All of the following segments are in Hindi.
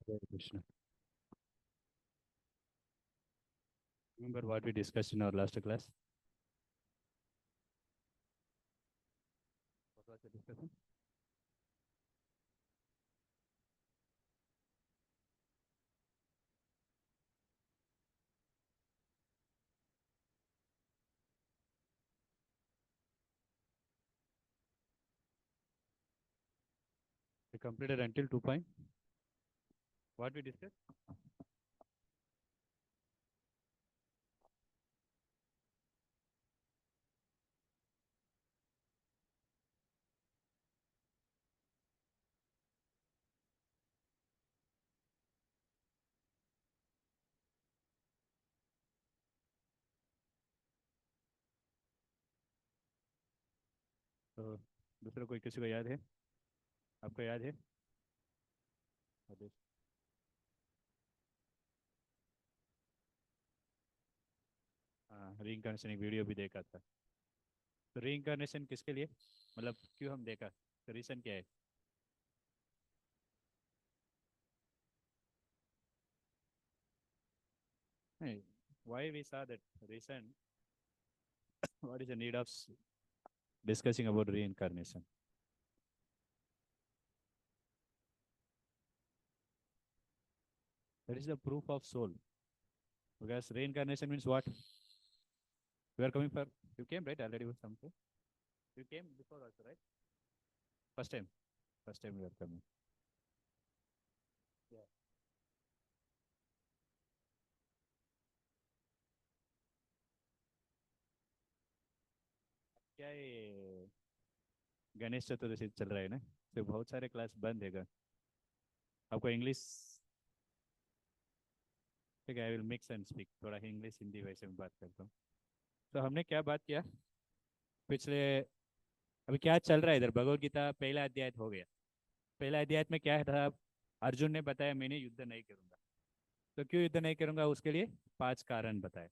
Hare Krishna. Remember what we discussed in our last class? What was the discussion? We completed until 2 point. What we discussed? तो दूसरा कोई किसी को याद है? आपको याद है? अभी हाँ, रीइंकार्नेशन एक वीडियो भी देखा था। तो रीइंकार्नेशन किसके लिए, मतलब क्यों हम देखा, तो रीजन क्या है? नहीं, why we saw that reason? What is the need of discussing about reincarnation? That is the proof of soul. Because reincarnation means what? You are coming for, you came right already with something. You came before also, right? First time. First time you are coming. Yeah. क्या ये गणेश चतुर्थी चल रहा है ना, तो बहुत सारे क्लास बंद है। आपको इंग्लिश, ठीक है, I will mix and speak, थोड़ा इंग्लिश हिंदी वैसे में बात करता हूँ। तो हमने क्या बात किया पिछले, अभी क्या चल रहा है इधर, भगवत गीता पहला अध्याय हो गया। पहला अध्याय में क्या था? अर्जुन ने बताया मैंने युद्ध नहीं करूंगा। तो क्यों युद्ध नहीं करूंगा, उसके लिए 5 कारण बताए।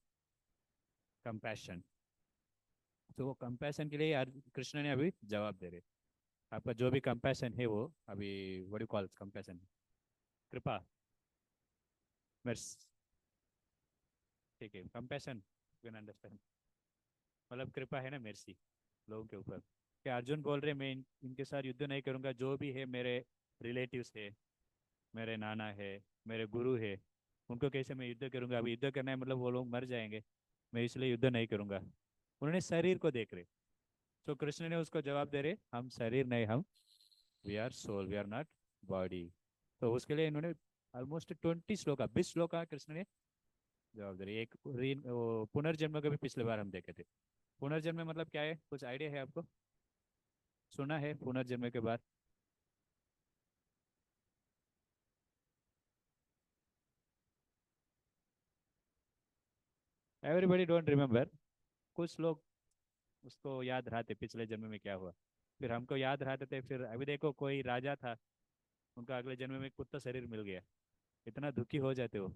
कंपैशन। तो वो कंपैशन के लिए कृष्ण ने अभी जवाब दे रहे। आपका जो भी कंपैशन है वो अभी, व्हाट यू कॉल कंपैशन, कृपा, मेर्स, ठीक है, कंपैशन, यू कैन अंडरस्टैंड, मतलब कृपा है ना, मेर्सी लोगों के ऊपर। कि अर्जुन बोल रहे मैं इनके साथ युद्ध नहीं करूंगा, जो भी है मेरे रिलेटिव्स है, मेरे नाना है, मेरे गुरु है, उनको कैसे मैं युद्ध करूंगा? अभी युद्ध करना है मतलब वो लोग मर जाएंगे, मैं इसलिए युद्ध नहीं करूंगा। उन्होंने शरीर को देख रहे। तो कृष्ण ने उसको जवाब दे रहे हम शरीर नहीं, हम we are soul, we are not body. तो उसके लिए इन्होंने ऑलमोस्ट 20 श्लोका, 20 श्लोका कृष्ण ने जवाब दे रहे। एक वो पुनर्जन्म का भी पिछले बार हम देखे थे। पुनर्जन्म में मतलब क्या है, कुछ आइडिया है आपको? सुना है पुनर्जन्म के बाद? एवरीबडी डोंट रिमेम्बर, कुछ लोग उसको याद रहते पिछले जन्म में क्या हुआ। फिर हमको याद रहते थे, फिर अभी देखो कोई राजा था, उनका अगले जन्म में कुत्ता शरीर मिल गया, इतना दुखी हो जाते हो।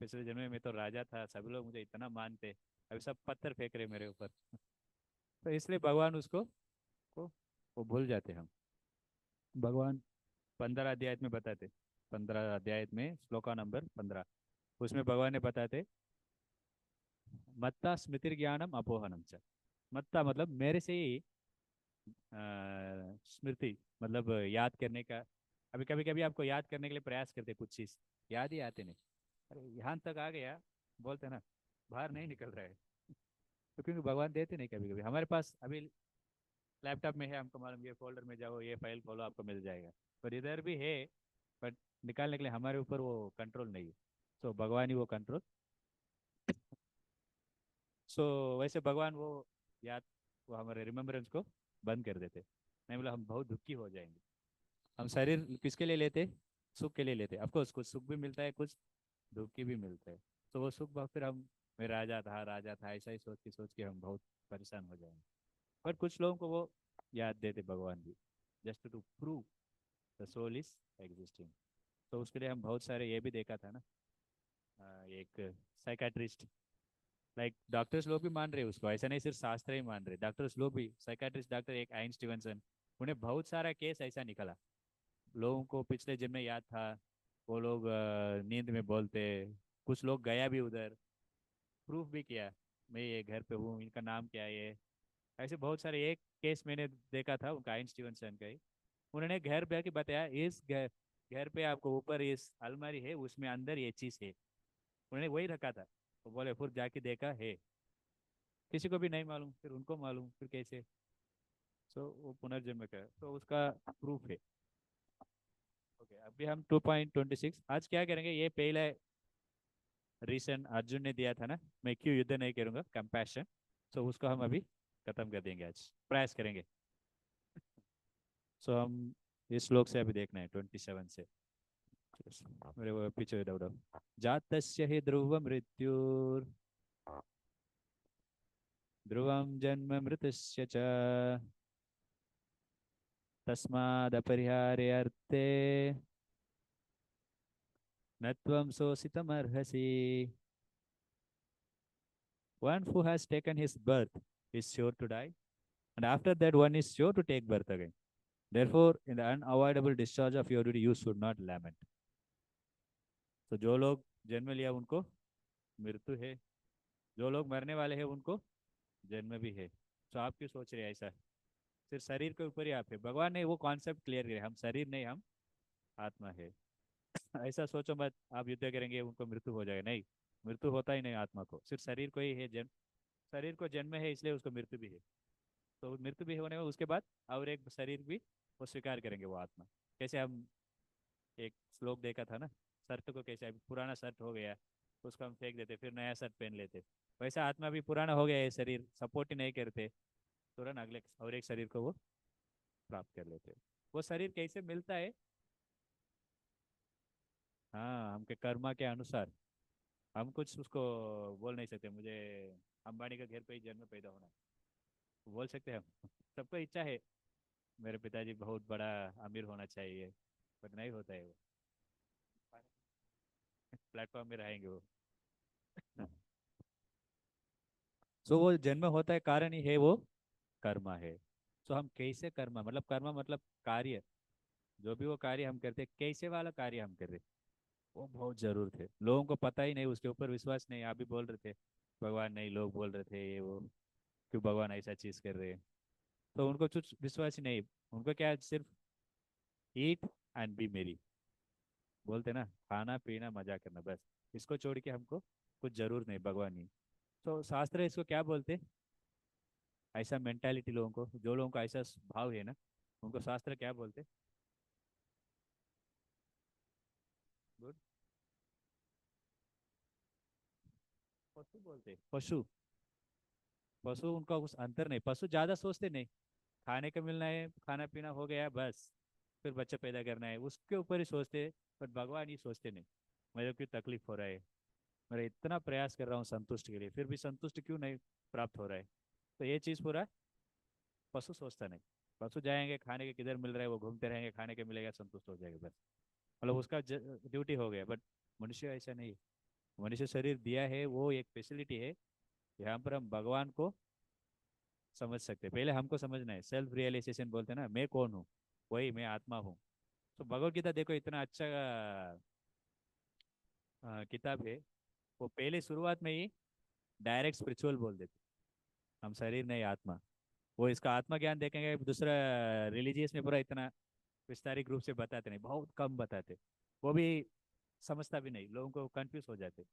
पिछले जन्म में तो राजा था, सभी लोग मुझे इतना मानते, अभी सब पत्थर फेंक रहे मेरे ऊपर। तो इसलिए भगवान उसको को वो भूल जाते हम। भगवान 15 अध्याय में बताते, 15 अध्याय में श्लोका नंबर 15, उसमें भगवान ने बताते मत्ता स्मृति ज्ञानम अपोहनम च। मत्ता मतलब मेरे से ही स्मृति, मतलब याद करने का। अभी कभी कभी आपको याद करने के लिए प्रयास करते कुछ चीज, याद ही आते नहीं। अरे यहाँ तक आ गया, बोलते ना, बाहर नहीं निकल रहा है। तो क्योंकि भगवान देते नहीं, कभी कभी हमारे पास अभी लैपटॉप में है, हमको मालूम, ये फोल्डर में जाओ, ये फाइल खोलो, आपको मिल जाएगा। पर इधर भी है, बट निकालने के लिए हमारे ऊपर वो कंट्रोल नहीं है। सो भगवान ही वो कंट्रोल। सो वैसे भगवान वो याद, वो हमारे रिमेम्बरेंस को बंद कर देते, नहीं बोला हम बहुत दुखी हो जाएंगे। हम शरीर किसके लिए लेते? सुख के लिए लेते। ऑफकोर्स कुछ सुख भी मिलता है, कुछ दुख भी मिलता है। तो वो सुख फिर हम, मैं राजा था, राजा था, ऐसा ही सोच के हम बहुत परेशान हो जाएंगे। पर कुछ लोगों को वो याद देते भगवान भी, just to prove the soul is existing. तो उसके लिए हम बहुत सारे ये भी देखा था ना, एक साइकाट्रिस्ट, लाइक डॉक्टर्स लोग भी मान रहे हैं उसको, ऐसा नहीं सिर्फ शास्त्र ही मान रहे, डॉक्टर्स लोग भी, साइकाट्रिस्ट डॉक्टर एक आइन स्टीवनसन, उन्हें बहुत सारा केस ऐसा निकला, लोगों को पिछले जन्म में याद था, वो लोग नींद में बोलते, कुछ लोग गया भी उधर, प्रूफ भी किया, मैं ये घर पे हूँ, इनका नाम क्या है ये। ऐसे बहुत सारे, एक केस मैंने देखा था उनका, आइन स्टीवनसन का ही। उन्होंने घर पे आके बताया, इस घर घर पे आपको ऊपर इस अलमारी है, उसमें अंदर ये चीज़ है। उन्होंने वही रखा था। वो बोले फिर जाके देखा है, किसी को भी नहीं मालूम, फिर उनको मालूम, फिर कैसे। सो वो पुनर्जन्म का है, तो उसका प्रूफ है। ओके, अभी हम 2.26 आज क्या करेंगे, ये पहले रीसेंट अर्जुन ने दिया था ना, मैं क्यों युद्ध नहीं करूंगा, कंपैशन। सो उसको हम अभी खत्म कर देंगे, आज प्रयास करेंगे। सो हम इस श्लोक से अभी देखना है 27 से। मेरे वो पीछे दौड़ो। जातस्य हि ध्रुव मृत्युर, ध्रुवं जन्म मृतस्य च, तस्मादपरिहार्यर्थे न त्वं शोषितुमर्हसि। One who has taken his birth is sure to die, and after that one is sure to take birth again. Therefore, in the unavoidable discharge of your duty, you should not lament. तो जो लोग जन्म लिया उनको मृत्यु है, जो लोग मरने वाले हैं उनको जन्म भी है। तो आप क्यों सोच रहे हैं ऐसा? सिर्फ शरीर के ऊपर ही आप है, भगवान ने वो कॉन्सेप्ट क्लियर किया, हम शरीर नहीं, हम आत्मा है। ऐसा सोचो मत आप युद्ध करेंगे उनको मृत्यु हो जाएगा, नहीं। मृत्यु होता ही नहीं आत्मा को, सिर्फ शरीर को ही है जन्म। शरीर को जन्म है इसलिए उसको मृत्यु भी है। तो मृत्यु भी होने में उसके बाद और एक शरीर भी वो स्वीकार करेंगे, वो आत्मा। कैसे हम एक श्लोक देखा था ना, शर्ट को कैसे, अभी पुराना शर्ट हो गया, उसको हम फेंक देते, फिर नया शर्ट पहन लेते। वैसा आत्मा भी पुराना हो गया है, शरीर सपोर्ट ही नहीं करते, तुरंत अगले और एक शरीर को वो प्राप्त कर लेते। वो शरीर कैसे मिलता है? हाँ, हमके कर्मा के अनुसार। हम कुछ उसको बोल नहीं सकते, मुझे अंबानी का घर पे ही जन्म पैदा होना है। बोल सकते हैं हम सबको इच्छा है, मेरे पिताजी बहुत बड़ा अमीर होना चाहिए, पर नहीं होता है वो, प्लेटफॉर्म में रहेंगे वो। सो वो जन्म होता है, कारण ही है वो कर्मा है। सो हम कैसे कर्मा, मतलब कर्मा मतलब कार्य, जो भी वो कार्य हम करते हैं, कैसे वाला कार्य हम कर रहे हैं, वो बहुत जरूर थे। लोगों को पता ही नहीं, उसके ऊपर विश्वास नहीं। आप भी बोल रहे थे भगवान नहीं, लोग बोल रहे थे ये वो, क्यों भगवान ऐसा चीज कर रहे हैं। तो उनको कुछ विश्वास ही नहीं। उनको क्या है, सिर्फ ईट एंड बी मेरी, बोलते ना, खाना पीना मजा करना, बस। इसको छोड़ के हमको कुछ जरूर नहीं, भगवान ही। तो शास्त्र इसको क्या बोलते, ऐसा मेंटालिटी लोगों को, जो लोगों का ऐसा भाव है ना, उनको शास्त्र क्या बोलते? गुड। पशु बोलते, पशु। पशु उनका कुछ अंतर नहीं, पशु ज्यादा सोचते नहीं। खाने का मिलना है, खाना पीना हो गया बस, फिर बच्चा पैदा करना है, उसके ऊपर ही सोचते। पर भगवान ये सोचते नहीं, मेरे को क्यों तकलीफ हो रहा है, मैं इतना प्रयास कर रहा हूँ संतुष्ट के लिए, फिर भी संतुष्ट क्यों नहीं प्राप्त हो रहा है। तो ये चीज़ पूरा पशु सोचता नहीं। पशु जाएंगे, खाने के किधर मिल रहा है वो घूमते रहेंगे, खाने के मिलेगा संतुष्ट हो जाएगा बस, मतलब उसका ड्यूटी हो गया। बट मनुष्य ऐसा नहीं है। मनुष्य शरीर दिया है, वो एक फैसिलिटी है, यहाँ पर हम भगवान को समझ सकते हैं। पहले हमको समझना है, सेल्फ रियलाइजेशन बोलते हैं ना, मैं कौन हूँ, वही मैं आत्मा हूँ। तो भगवत गीता देखो, इतना अच्छा किताब है। वो पहले शुरुआत में ही डायरेक्ट स्पिरिचुअल बोल देते, हम शरीर नहीं आत्मा। वो इसका आत्मा ज्ञान देखेंगे दूसरा, रिलीजियस में पूरा इतना विस्तारित रूप से बताते नहीं, बहुत कम बताते। वो भी समझता भी नहीं, लोगों को कंफ्यूज हो जाते।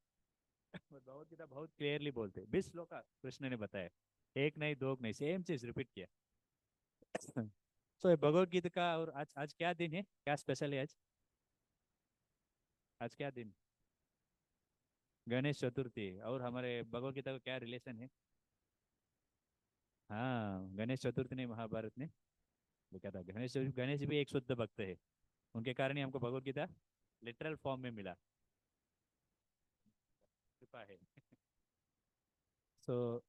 और भगवत गीता बहुत क्लियरली बोलते, 20 श्लोक का कृष्ण ने बताया, एक नहीं दो नहीं, सेम चीज रिपीट किया। तो ये भगवत गीता का। और आज आज क्या दिन है, क्या स्पेशल है आज? आज क्या दिन? गणेश चतुर्थी। और हमारे भगवत गीता का क्या रिलेशन है? हाँ, गणेश चतुर्थी ने महाभारत ने लिखा था। गणेश जी भी एक शुद्ध भक्त है, उनके कारण ही हमको भगवत गीता लिटरल फॉर्म में मिला, कृपा है। सो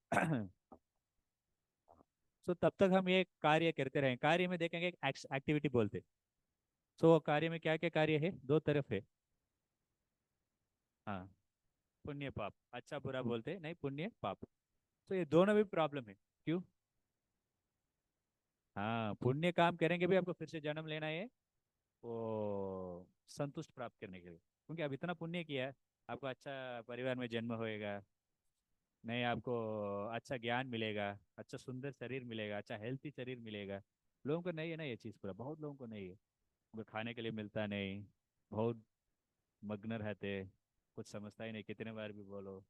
सो तब तक हम ये कार्य करते रहें, कार्य में देखेंगे एक्टिविटी बोलते। सो कार्य में क्या क्या कार्य है, दो तरफ है। हाँ, पुण्य पाप, अच्छा बुरा बोलते नहीं, पुण्य पाप। तो ये दोनों भी प्रॉब्लम है। क्यों? हाँ, पुण्य काम करेंगे भी आपको फिर से जन्म लेना है, वो संतुष्ट प्राप्त करने के लिए, क्योंकि अब इतना पुण्य किया है, आपको अच्छा परिवार में जन्म होएगा, नहीं आपको अच्छा ज्ञान मिलेगा, अच्छा सुंदर शरीर मिलेगा, अच्छा हेल्थी शरीर मिलेगा। लोगों को नहीं है ना ये चीज़, पूरा बहुत लोगों को नहीं है। उनको खाने के लिए मिलता नहीं, बहुत मग्न रहते, कुछ समझता ही नहीं कितने बार भी बोलो।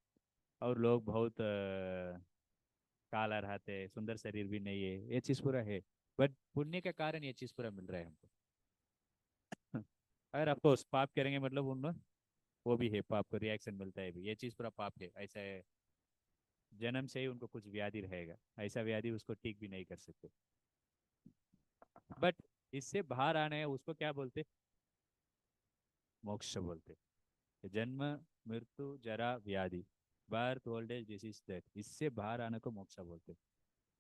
और लोग बहुत काला रहते, सुंदर शरीर भी नहीं है, ये चीज़ पूरा है। बट पुण्य के कारण ये चीज़ पूरा मिल रहा है हमको। अगर आपको पाप करेंगे मतलब उन वो भी है, पाप को रिएक्शन मिलता है भी, ये चीज़ पूरा पाप है, ऐसा है। जन्म से ही उनको कुछ व्याधि रहेगा, ऐसा व्याधि उसको ठीक भी नहीं कर सकते। बट इससे बाहर आने हैं उसको क्या बोलते? मोक्ष बोलते। जन्म, मृत्यु, जरा, व्याधि, birth, old age, disease, death, इससे बाहर आने को मोक्ष बोलते।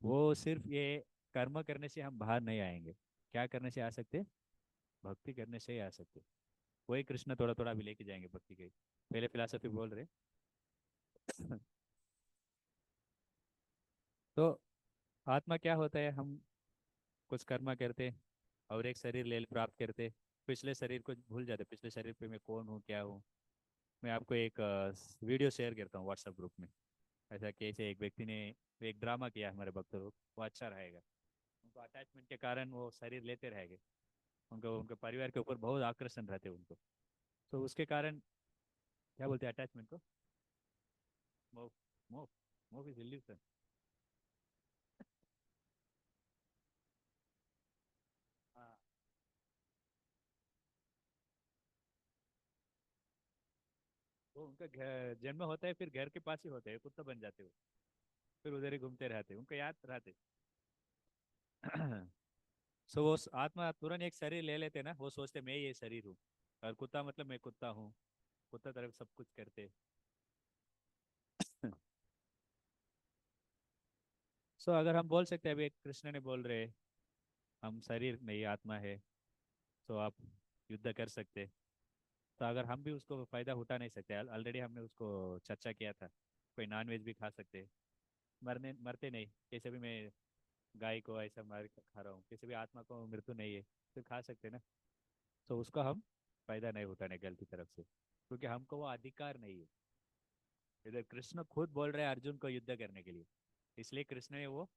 वो सिर्फ ये कर्म करने से हम बाहर नहीं आएंगे। क्या करने से आ सकते? भक्ति करने से ही आ सकते। वही कृष्ण थोड़ा थोड़ा भी लेके जाएंगे भक्ति के, पहले फिलोसफी बोल रहे। तो आत्मा क्या होता है? हम कुछ कर्म करते और एक शरीर ले प्राप्त करते, पिछले शरीर को भूल जाते, पिछले शरीर पे मैं कौन हूँ क्या हूँ। मैं आपको एक वीडियो शेयर करता हूँ व्हाट्सएप ग्रुप में। ऐसा कैसे एक व्यक्ति ने एक ड्रामा किया हमारे भक्त लोग, वो अच्छा रहेगा। उनको अटैचमेंट के कारण वो शरीर लेते रहेंगे, उनको उनके परिवार के ऊपर बहुत आकर्षण रहते उनको। तो उसके कारण क्या बोलते हैं अटैचमेंट को? मोह। मोह। मोह इज इल्यूशन। हाँ। वो उनका जन्म होता है फिर घर के पास ही होते हैं, कुत्ता बन जाते हो, फिर उधर ही घूमते रहते, उनको याद रहते। सो वो आत्मा तुरंत एक शरीर ले लेते ना, वो सोचते मैं ये शरीर हूँ, और कुत्ता मतलब मैं कुत्ता हूँ, कुत्ता तरफ सब कुछ करते। सो अगर हम बोल सकते हैं, अभी एक कृष्ण ने बोल रहे हम शरीर नहीं आत्मा है, तो आप युद्ध कर सकते। तो अगर हम भी उसको फायदा उठा नहीं सकते, ऑलरेडी हमने उसको चर्चा किया था, कोई नॉन वेज भी खा सकते, मरने मरते नहीं, कैसे भी मैं गाय को ऐसा मार के खा रहा हूँ, किसी भी आत्मा को मृत्यु नहीं है, फिर खा सकते ना। तो उसको हम फायदा नहीं उठाने गलती तरफ से, क्योंकि हमको वो अधिकार नहीं है। इधर कृष्ण खुद बोल रहे हैं अर्जुन को युद्ध करने के लिए, इसलिए कृष्ण ने वो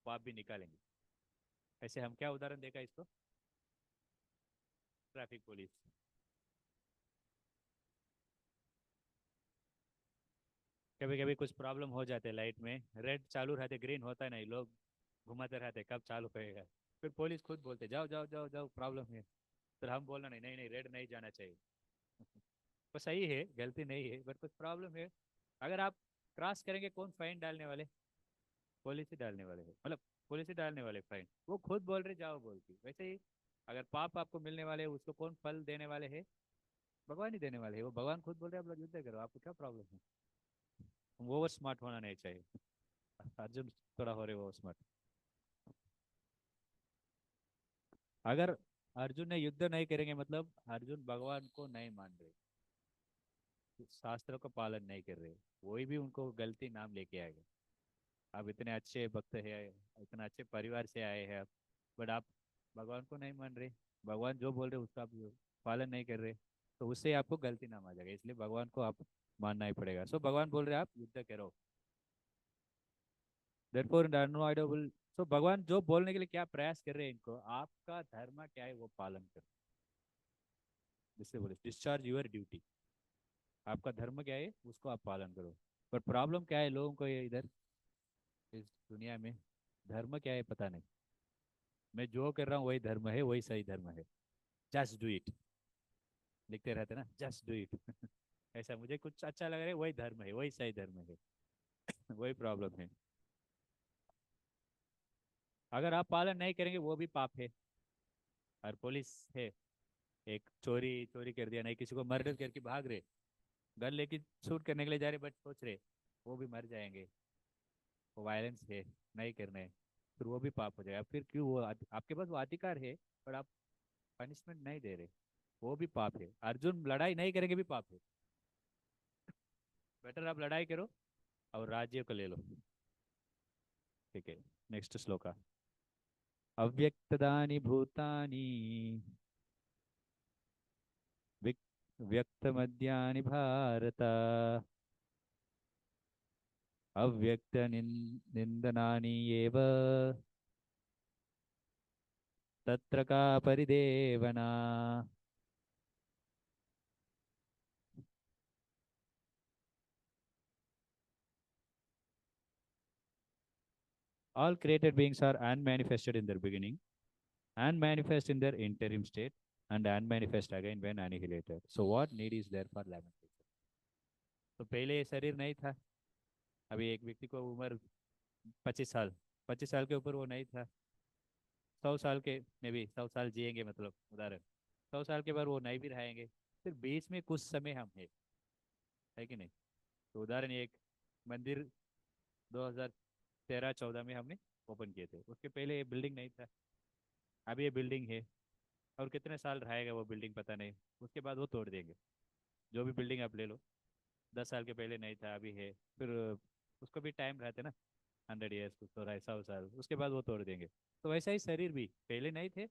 पाप भी निकालेंगे। ऐसे हम क्या उदाहरण देगा इसको? Traffic police. कभी कभी कुछ प्रॉब्लम हो जाते, लाइट में रेड चालू रहते, ग्रीन होता नहीं, लोग घुमाते रहते कब चालू होएगा। फिर पुलिस खुद बोलते जाओ जाओ जाओ जाओ, प्रॉब्लम है। फिर हम बोलना नहीं नहीं नहीं, रेड नहीं जाना चाहिए। वो सही है, गलती नहीं है, बट कुछ प्रॉब्लम है। अगर आप क्रॉस करेंगे, कौन फाइन डालने वाले? पुलिस ही डालने वाले हैं, मतलब पुलिस ही डालने वाले फाइन, वो खुद बोल रहे जाओ बोल के। वैसे ही अगर पाप आपको मिलने वाले है, उसको कौन फल देने वाले हैं? भगवान ही देने वाले हैं। वो भगवान खुद बोल रहे हैं आप लोग युद्ध करो, आपको क्या प्रॉब्लम है? वो ओवर स्मार्ट होना नहीं चाहिए। अर्जुन थोड़ा हो रहे वो स्मार्ट। अगर अर्जुन ने युद्ध नहीं करेंगे मतलब अर्जुन भगवान को नहीं मान रहे, शास्त्रों का पालन नहीं कर रहे, वही भी उनको गलती नाम लेके आएगा। आप इतने अच्छे भक्त है, इतना अच्छे परिवार से आए हैं आप, बट आप भगवान को नहीं मान रहे, भगवान जो बोल रहे उसका आप पालन नहीं कर रहे, तो उससे आपको गलती नाम आ जाएगा, इसलिए भगवान को आप मानना ही पड़ेगा। सो भगवान बोल रहे हैं आप युद्ध करो। Therefore no idol. सो भगवान जो बोलने के लिए क्या प्रयास कर रहे हैं इनको, आपका धर्म क्या है वो पालन करो, जिससे बोले डिस्चार्ज यूर ड्यूटी। आपका धर्म क्या है उसको आप पालन करो। पर प्रॉब्लम क्या है लोगों को, ये इधर इस दुनिया में धर्म क्या है पता नहीं। मैं जो कर रहा हूँ वही धर्म है, वही सही धर्म है, जस्ट डू इट, लिखते रहते ना जस्ट डू इट। ऐसा मुझे कुछ अच्छा लग रहा है, वही धर्म है, वही सही धर्म है। वही प्रॉब्लम है। अगर आप पालन नहीं करेंगे वो भी पाप है। और पुलिस है, एक चोरी चोरी कर दिया, नहीं किसी को मर्डर करके भाग रहे, गन लेके शूट करने के लिए जा रहे, बट सोच रहे वो भी मर जाएंगे, वो वायलेंस है, नहीं करना है, फिर वो भी पाप हो जाएगा। फिर क्यों? वो आपके पास वो अधिकार है, पर आप पनिशमेंट नहीं दे रहे, वो भी पाप है। अर्जुन लड़ाई नहीं करेंगे भी पाप है। बेटर आप लड़ाई करो और राज्य को ले लो। ठीक है, नेक्स्ट श्लोका। अव्यक्तदानि भूतानि व्यक्तमद्यानि भारत निंदनानि एव तत्र का परिदेवना. All created beings are unmanifested in their beginning, and manifest in their interim state, and unmanifest again when annihilated. So what need is there for lamentation? तो पहले ये शरीर नहीं था. अभी एक व्यक्ति को उम्र 25 साल, 25 साल के ऊपर वो नहीं था. 100 साल के में भी 100 साल जिएंगे, मतलब उदाहरण. 100 साल के बाद वो नहीं भी रहेंगे. फिर बीच में कुछ समय हम है कि नहीं. तो उदाहरण ये एक मंदिर 2013-14 में हमने ओपन किए थे. उसके पहले ये बिल्डिंग नहीं था. अभी ये बिल्डिंग है. और कितने साल रहेगा वो बिल्डिंग पता नहीं. उसके बाद वो तोड़ देंगे. जो भी बिल्डिंग आप ले लो, 10 साल के पहले नहीं था, अभी है. फिर उसको भी टाइम रहते ना, 100 ईयर्स, कुछ तो रहा 100 साल, उसके बाद वो तोड़ देंगे. तो वैसा ही शरीर भी पहले नहीं थे,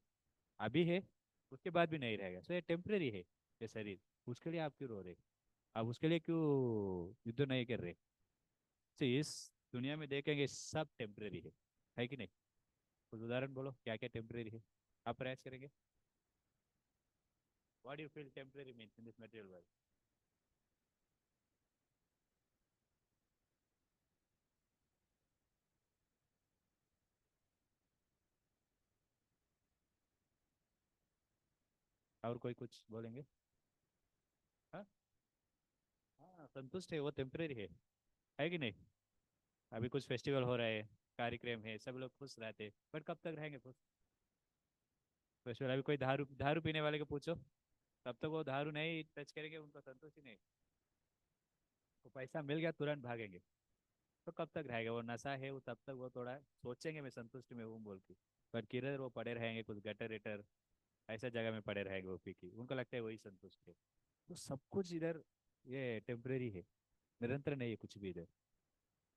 अभी है, उसके बाद भी नहीं रहेगा. सो ये टेम्परेरी है ये शरीर. उसके लिए आप क्यों रो रहे? आप उसके लिए क्यों युद्ध नहीं कर रहे? तो इस दुनिया में देखेंगे सब टेम्परेरी है कि नहीं. कुछ उदाहरण बोलो क्या क्या टेम्परेरी है, आप प्रयास करेंगे. What you feel temporary means in this material world. और कोई कुछ बोलेंगे? हाँ. हाँ, संतुष्ट है, वो टेम्परेरी है कि नहीं. अभी कुछ फेस्टिवल हो रहा है, कार्यक्रम है, सब लोग खुश रहते हैं, बट कब तक रहेंगे खुश? फेस्टिवल, अभी कोई दारू दारू पीने वाले को पूछो, तब तक वो दारू नहीं टच करेंगे, उनको संतुष्टि नहीं. वो पैसा मिल गया तुरंत भागेंगे. तो कब तक रहेगा वो नशा है, वो तब तक वो थोड़ा सोचेंगे मैं संतुष्टि में हूँ बोल के. पर किधर वो पड़े रहेंगे कुछ गटर रेटर, ऐसा जगह में पड़े रहेंगे वो पी के, उनको लगता है वही संतुष्ट है. तो सब कुछ इधर ये टेम्परेरी है, निरंतर नहीं है कुछ भी इधर.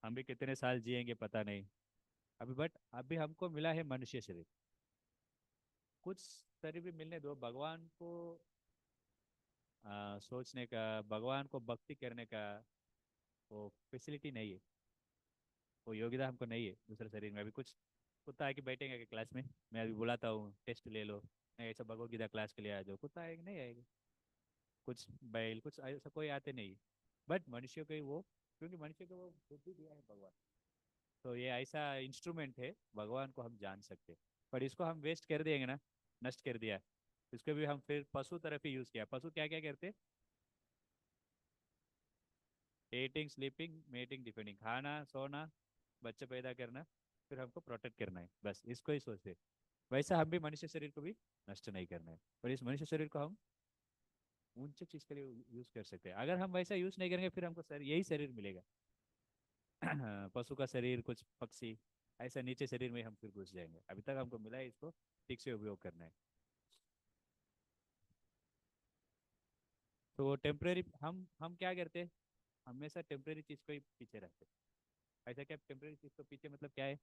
हम भी कितने साल जिएंगे पता नहीं. अभी बट अभी हमको मिला है मनुष्य शरीर. कुछ शरीर भी मिलने दो. भगवान को सोचने का, भगवान को भक्ति करने का वो फैसिलिटी नहीं है, वो योग्यता हमको नहीं है दूसरे शरीर में. अभी कुछ कुत्ता आके बैठेंगे कि क्लास में, मैं अभी बुलाता हूँ टेस्ट ले लो, नहीं ऐसा भगवत गीता क्लास के लिए आ जाओ, कुत्ता आएगा नहीं आएगा. कुछ बैल कुछ ऐसा कोई आते नहीं. बट मनुष्य को ही वो, क्योंकि मनुष्य को वो बुद्धि दिया है भगवान. तो ये ऐसा इंस्ट्रूमेंट है, भगवान को हम जान सकते हैं. पर इसको हम वेस्ट कर देंगे ना, नष्ट कर दिया. इसको भी हम फिर पशु तरफ ही यूज किया. पशु क्या क्या करते? ईटिंग, स्लीपिंग, मेटिंग, डिफेंडिंग, खाना, सोना, बच्चे पैदा करना, फिर हमको प्रोटेक्ट करना है, बस इसको ही सोचते. वैसा हम भी मनुष्य शरीर को भी नष्ट नहीं करना है. और इस मनुष्य शरीर को हम ऊंचे चीज के लिए यूज कर सकते हैं. अगर हम वैसा यूज नहीं करेंगे फिर हमको यही शरीर मिलेगा. पशु का शरीर, कुछ पक्षी, ऐसा नीचे शरीर में हम फिर घुस जाएंगे. अभी तक हमको मिला है, इसको ठीक से उपयोग करना है. तो टेम्परेरी हम क्या करते हैं, हमेशा टेम्परेरी चीज को ही पीछे रखते हैं. ऐसा क्या टेम्परेरी चीज को पीछे मतलब क्या है?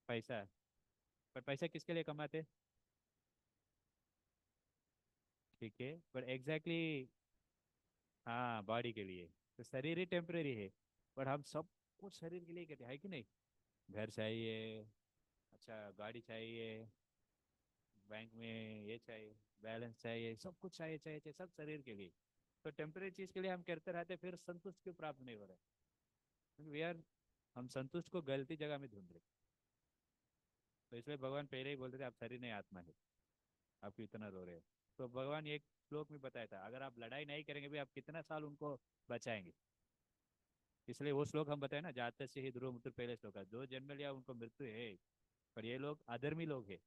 पैसा. पर पैसा किसके लिए कमाते? ठीक है, पर एग्जैक्टली exactly, हाँ, बॉडी के लिए. तो शरीर ही टेम्परेरी है, पर हम सब कुछ शरीर के लिए कहते हैं, है कि नहीं. घर चाहिए, अच्छा गाड़ी चाहिए, बैंक में ये चाहिए, बैलेंस चाहिए, सब कुछ चाहिए चाहिए चाहिए, सब शरीर के लिए. तो टेम्परेरी चीज के लिए हम करते रहते, फिर संतुष्ट क्यों प्राप्त नहीं हो रहा है? क्योंकि वी आर, हम संतुष्ट को गलती जगह में ढूंढ रहे. तो इसलिए भगवान पहले ही बोलते थे आप शरीर नहीं आत्मा है, आप क्यों इतना रो रहे हो. तो भगवान एक श्लोक में बताया था, अगर आप लड़ाई नहीं करेंगे भी, आप कितना साल उनको बचाएंगे. इसलिए वो श्लोक हम बताए ना, जाते से ही ध्रुव मृत्यु पहले श्लोक है, जो जन्म लिया उनको मृत्यु है. पर ये लोग अधर्मी लोग हैं.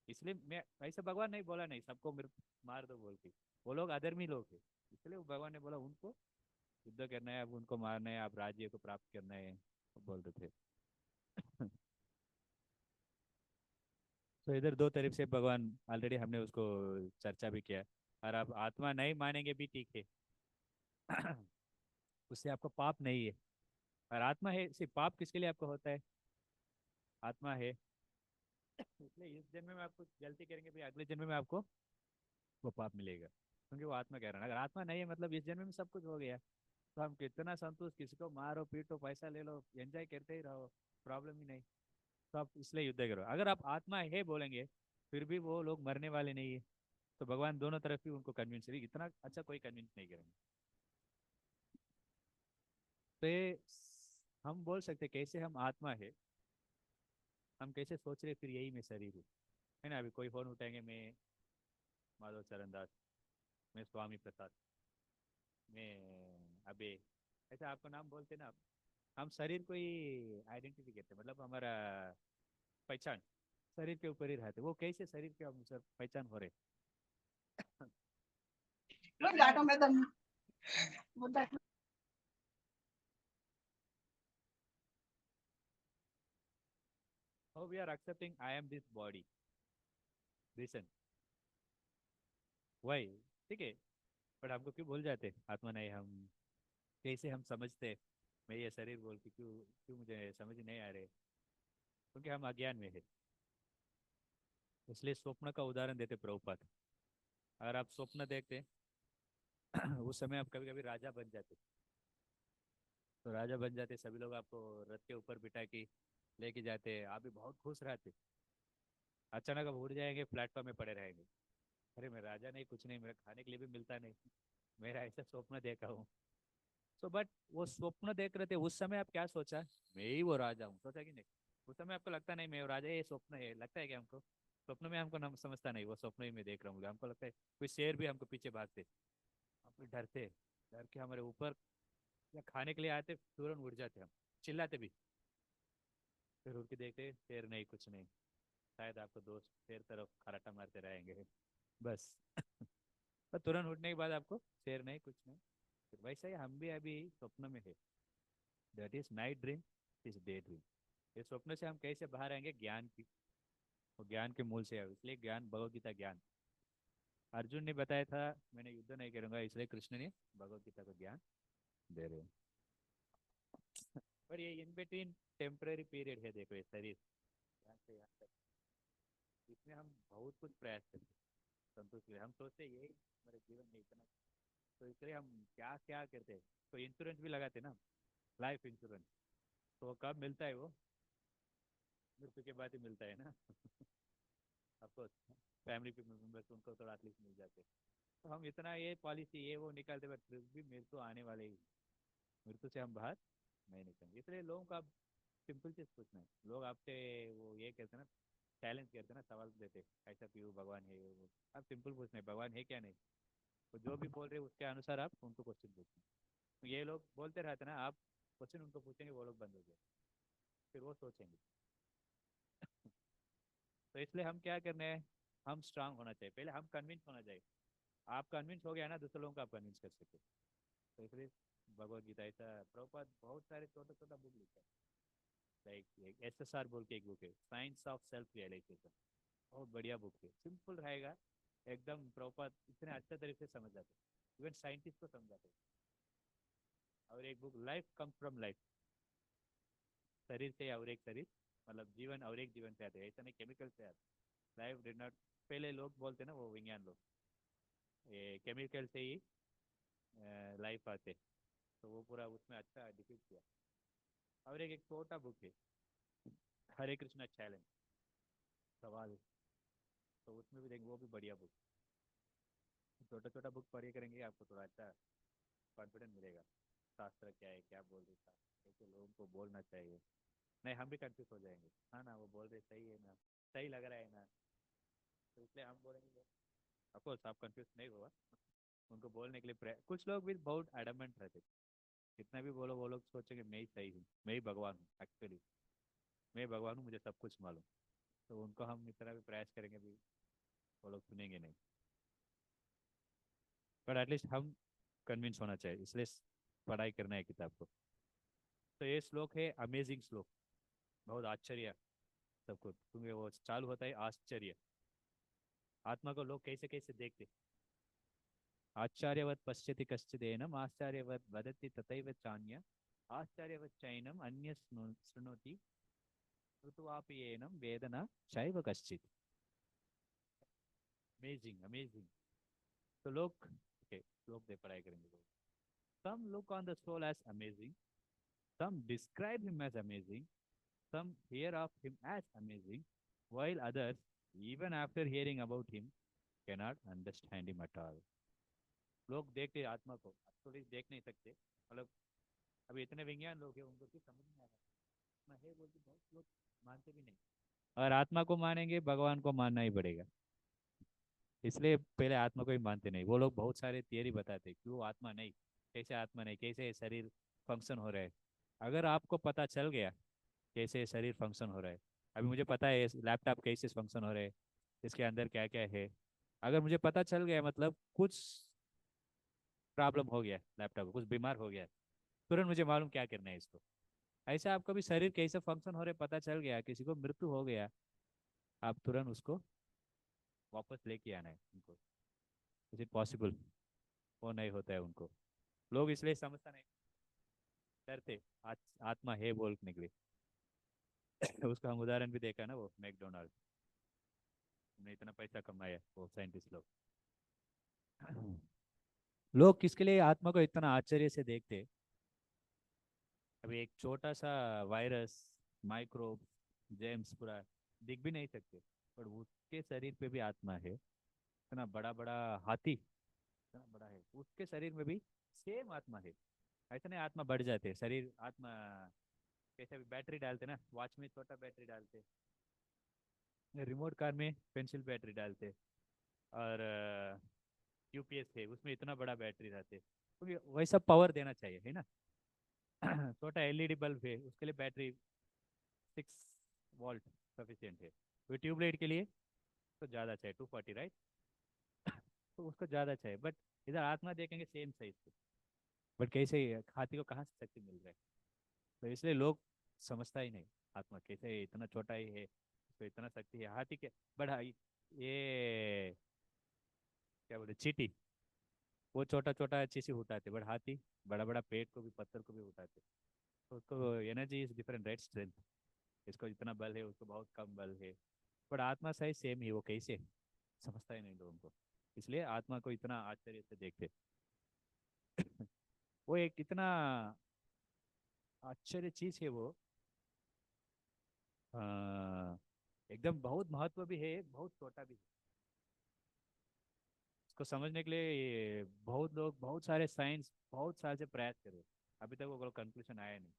इसलिए मैं ऐसा भगवान नहीं बोला नहीं सबको मृत्यु मार दो बोल के, वो लोग अधर्मी लोग हैं. इसलिए वो भगवान ने बोला उनको युद्ध करना है, अब उनको मारना है, आप राज्य को प्राप्त करना है, वो बोलते थे. तो इधर दो तरफ से भगवान, ऑलरेडी हमने उसको चर्चा भी किया. और आप आत्मा नहीं मानेंगे भी ठीक है. उससे आपको पाप नहीं है. और आत्मा है, सिर्फ पाप किसके लिए आपको होता है? आत्मा है. इसलिए इस जन्म में आप कुछ गलती करेंगे भी, अगले जन्म में आपको वो पाप मिलेगा. क्योंकि वो आत्मा कह रहा है ना, अगर आत्मा नहीं है मतलब इस जन्म में सब कुछ हो गया, तो हम कितना संतुष्ट, किसी को मारो पीटो पैसा ले लो एंजॉय करते ही रहो, प्रॉब्लम ही नहीं। तो आप इसलिए युद्ध करो। अगर आप आत्मा है बोलेंगे फिर भी वो लोग मरने वाले नहीं है, तो भगवान दोनों तरफ ही उनको कन्विंस करेगी, इतना अच्छा कोई कन्विंस नहीं करेंगे। तो ये हम बोल सकते कैसे हम आत्मा है, हम कैसे सोच रहे फिर यही मैं शरीर हूँ, है ना। अभी कोई फोन उठाएंगे, मैं माधव चरण दास, मैं स्वामी प्रसाद, मैं अबे, ऐसा आपको नाम बोलते ना आप, हम शरीर को ही आइडेंटिटी कहते हैं, मतलब हमारा पहचान शरीर के ऊपर ही रहते, वो कैसे शरीर के अनुसार पहचान हो रहे। How we are accepting I am this body, listen वही, ठीक है। बट हमको क्यों भूल जाते आत्मा नहीं हम, कैसे हम समझते मैं ये शरीर बोल के, क्यों क्यों मुझे समझ नहीं आ रहे, क्योंकि हम अज्ञान में है। इसलिए स्वप्न का उदाहरण देते प्रभुपाद। अगर आप स्वप्न देखते उस समय आप कभी कभी राजा बन जाते, तो राजा बन जाते, सभी लोग आपको रथ के ऊपर बिठा के लेके जाते, आप भी बहुत खुश रहते। अचानक आप उड़ जाएंगे, प्लेटफॉर्म में पड़े रहेंगे, अरे मैं राजा नहीं, कुछ नहीं, मेरा खाने के लिए भी मिलता नहीं, मेरा ऐसा स्वप्न देखा हूँ। सो बट वो स्वप्न देख रहे थे उस समय, आप क्या सोचा, मैं ही वो राजा हूँ, सोचा कि नहीं। उस समय आपको लगता नहीं मैं वो राजा, ये स्वप्न है, लगता है कि हमको स्वप्न में, हमको नाम समझता नहीं वो स्वप्न ही मैं देख रहा हूँ, हमको लगता है कोई शेर भी हमको पीछे भागते, हम भी डरते, डर के हमारे ऊपर या खाने के लिए आते, तुरंत उड़ जाते हम, चिल्लाते भी, फिर उड़ के देखते शेर नहीं, कुछ नहीं, शायद आपको दोस्त शेर तरफ खराटा मारते रहेंगे, बस। पर तुरंत उठने के बाद आपको शेर नहीं, कुछ नहीं। फिर वैसे ही हम भी अभी स्वप्न में है, that is night dream, is day dream. ये स्वप्न से हम कैसे बाहर आएंगे, ज्ञान की, वो ज्ञान के मूल से है, इसलिए ज्ञान भगवत गीता ज्ञान। अर्जुन ने बताया था मैंने युद्ध नहीं करूंगा, इसलिए कृष्ण ने भगवत गीता को ज्ञान दे रहे हैं। पर ये इन बिटवीन टेम्पररी पीरियड है, देखो ये शरीर यहाँ से यहाँ तक, इसमें हम बहुत कुछ प्रयास करते हैं संतुष्ट रहे, हम सोचते हैं यही हमारे जीवन में इतना, तो इसलिए हम क्या क्या करते हैं, तो इंश्योरेंस भी लगाते ना, लाइफ इंश्योरेंस, तो वो कब मिलता है, वो मृत्यु के बाद ही मिलता है ना। आपको फैमिली के मेम्बर्स उनको तो एटलीस्ट मिल जाते, तो हम इतना ये पॉलिसी ये वो निकालते, बट फिर भी मृत्यु आने वाले ही, मृत्यु से हम बाहर नहीं निकलेंगे। इसलिए लोगों का सिंपल चीज पूछना है, लोग आपसे वो ये कहते हैं ना, चैलेंज करते हैं ना, सवाल देते ऐसा क्यों, भगवान है ये वो, आप सिंपल पूछना है भगवान है क्या नहीं, तो जो भी बोल रहे हैं उसके अनुसार आप उनको क्वेश्चन पूछना। तो ये लोग बोलते रहते ना, आप क्वेश्चन उनको पूछेंगे, वो लोग बंद हो गए, फिर वो सोचेंगे। तो इसलिए हम क्या करने हैं, हम स्ट्रांग होना चाहिए, पहले हम कन्विंस होना चाहिए। आप कन्विंस हो गया ना, दूसरे लोगों को आप कन्विंस कर सकते, तो इसलिए भगवत गीता ऐसा, प्रभुपाद बहुत सारे छोटा छोटा बुक लिखा है, लाइक SSR बोल के एक बुक है, साइंस ऑफ सेल्फ रियलाइजेशन, बहुत बढ़िया बुक है, सिंपल रहेगा एकदम, प्रभुपाद इतने अच्छे तरीके से समझ जाते, इवन साइंटिस्ट को समझाते। और एक book life comes from life, शरीर से और एक शरीर, मतलब जीवन और एक जीवन से आते हैं, ऐसा नहीं केमिकल से आते, लाइफ डिड नॉट, पहले लोग बोलते ना वो विज्ञान लोग, ये केमिकल से ही लाइफ आते, तो वो पूरा उसमें अच्छा डिफीट किया। और एक छोटा बुक है, हरे कृष्णा चैलेंज, सवाल, तो उसमें भी देखेंगे, वो भी बढ़िया बुक, छोटा छोटा बुक पढ़े करेंगे आपको थोड़ा अच्छा कॉन्फिडेंस मिलेगा, शास्त्र क्या है, क्या बोल रहे था, कैसे लोगों को बोलना चाहिए, नहीं हम भी कंफ्यूज हो जाएंगे, हाँ ना वो बोल रहे सही है ना, सही लग रहा है ना, तो इसलिए हम बोलेंगे, अफकोर्स आप कंफ्यूज नहीं हुआ, उनको बोलने के लिए कुछ लोग भी बहुत एडमेंट रहते, कितना भी बोलो वो लोग सोचेंगे मैं ही सही हूँ, मैं ही भगवान हूँ, एक्चुअली मैं भगवान हूँ, मुझे सब कुछ मालूम, तो उनको हम इतना भी प्रयास करेंगे भी वो लोग सुनेंगे नहीं, बट एटलीस्ट हम कन्विंस होना चाहिए, इसलिए पढ़ाई करना है किताब को। तो ये श्लोक है अमेजिंग श्लोक, बहुत आश्चर्य सबको, क्योंकि वो चालू होता है आश्चर्य, आत्मा को लोग कैसे कैसे देखते, आश्चर्यवत पश्यति कश्चिदेनम आश्चर्यवत वदति तथैव चान्य आश्चर्यवत चैनम अन्य शृणोति ऋतुवापयेनम वेदना चैव कश्चित्, अमेजिंग अमेजिंग, तो लोग okay, लोग दे पढ़ाई करेंगे लोग. Some look on the soul as amazing, some describe him as amazing, some hear of him as amazing, while others, even after hearing about him, cannot understand him at all. लोग देखते आत्मा को थोड़ी देख नहीं सकते, मतलब अभी इतने विज्ञान लोग हैं उनको कुछ समझ नहीं आ रहा. आत्मा है बोल के बहुत लोग मानते भी नहीं. अगर आत्मा को मानेंगे भगवान को मानना ही पड़ेगा. इसलिए पहले आत्मा को ही मानते नहीं. वो लोग बहुत सारे थियरी बताते कि वो आत्मा नहीं, कैसे आत्मा नहीं, कैसे शरीर फंक्शन हो रहा है. अगर आपको पता चल गया कैसे शरीर फंक्शन हो रहा है, अभी मुझे पता है लैपटॉप कैसे फंक्शन हो रहा है, इसके अंदर क्या क्या है, अगर मुझे पता चल गया मतलब कुछ प्रॉब्लम हो गया लैपटॉप को, कुछ बीमार हो गया, तुरंत मुझे मालूम क्या करना है इसको. ऐसा आपका भी शरीर कैसे फंक्शन हो रहा है पता चल गया, किसी को मृत्यु हो गया, आप तुरंत उसको वापस लेके आना है उनको. Is it possible? वो नहीं होता है उनको. लोग इसलिए समझता नहीं, डरते आत्मा है बोलने के लिए. उसका हम उदाहरण भी देखा ना, वो मैकडोनाल्ड ने इतना पैसा कमाया वो साइंटिस्ट लोग. लोग किसके लिए आत्मा को इतना आश्चर्य से देखते. अभी एक छोटा सा वायरस, माइक्रोब, जेम्स पूरा दिख भी नहीं सकते, पर उसके शरीर पे भी आत्मा है. इतना बड़ा बड़ा हाथी इतना बड़ा है, उसके शरीर में भी सेम आत्मा है. ऐसा नहीं आत्मा बढ़ जाते शरीर आत्मा, कैसे भी बैटरी डालते ना, वॉच में छोटा बैटरी डालते, रिमोट कार में पेंसिल बैटरी डालते, और यूपीएस है उसमें इतना बड़ा बैटरी रहते, क्योंकि वैसा पावर देना चाहिए है ना. छोटा एलईडी बल्ब है उसके लिए बैटरी 6 वोल्ट सफिशियंट है. वो ट्यूबलाइट के लिए तो ज़्यादा चाहिए 240, राइट. तो उसको ज़्यादा चाहिए, बट इधर आत्मा देखेंगे सेम साइज के. बट कैसे हाथी को कहाँ से शक्ति मिल रहा है. तो इसलिए लोग समझता ही नहीं आत्मा कैसे इतना छोटा ही है, उसको इतना शक्ति है हाथी के. बट हाँ, ये क्या बोलते चीटी, वो छोटा छोटा चीज ही उठाते, बट हाथी बड़ा बड़ा पेड़ को भी पत्थर को भी उठाते. तो उसको energy is different, right, strength. इसको जितना बल है उसको बहुत कम बल है. बट आत्मा साइज सेम ही, वो कैसे समझता ही नहीं लोगों को. इसलिए आत्मा को इतना आश्चर्य से देखते. वो एक इतना आश्चर्य चीज है वो. हाँ, एकदम बहुत महत्व भी है, बहुत छोटा भी है. इसको समझने के लिए बहुत लोग, बहुत सारे साइंस बहुत साल से प्रयास कर रहे हैं, अभी तक वो कंक्लूजन आया नहीं.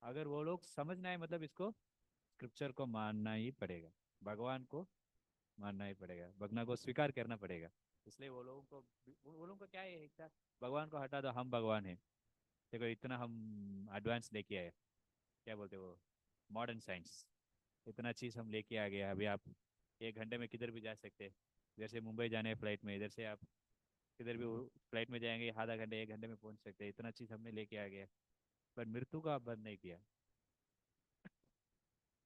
अगर वो लोग समझना है मतलब इसको स्क्रिप्चर को मानना ही पड़ेगा, भगवान को मानना ही पड़ेगा, भगवान को स्वीकार करना पड़ेगा. इसलिए वो लोगों को, वो लोगों को क्या है इच्छा, भगवान को हटा दो हम भगवान है. देखो इतना हम एडवांस लेके आए, क्या बोलते हैं वो, मॉडर्न साइंस, इतना चीज़ हम लेके आ गए. अभी आप 1 घंटे में किधर भी जा सकते हैं. इधर से मुंबई जाने हैं फ्लाइट में, इधर से आप किधर भी फ्लाइट में जाएंगे आधा घंटे 1 घंटे में पहुंच सकते हैं. इतना चीज़ हमने लेके आ गया, पर मृत्यु का बंद नहीं किया.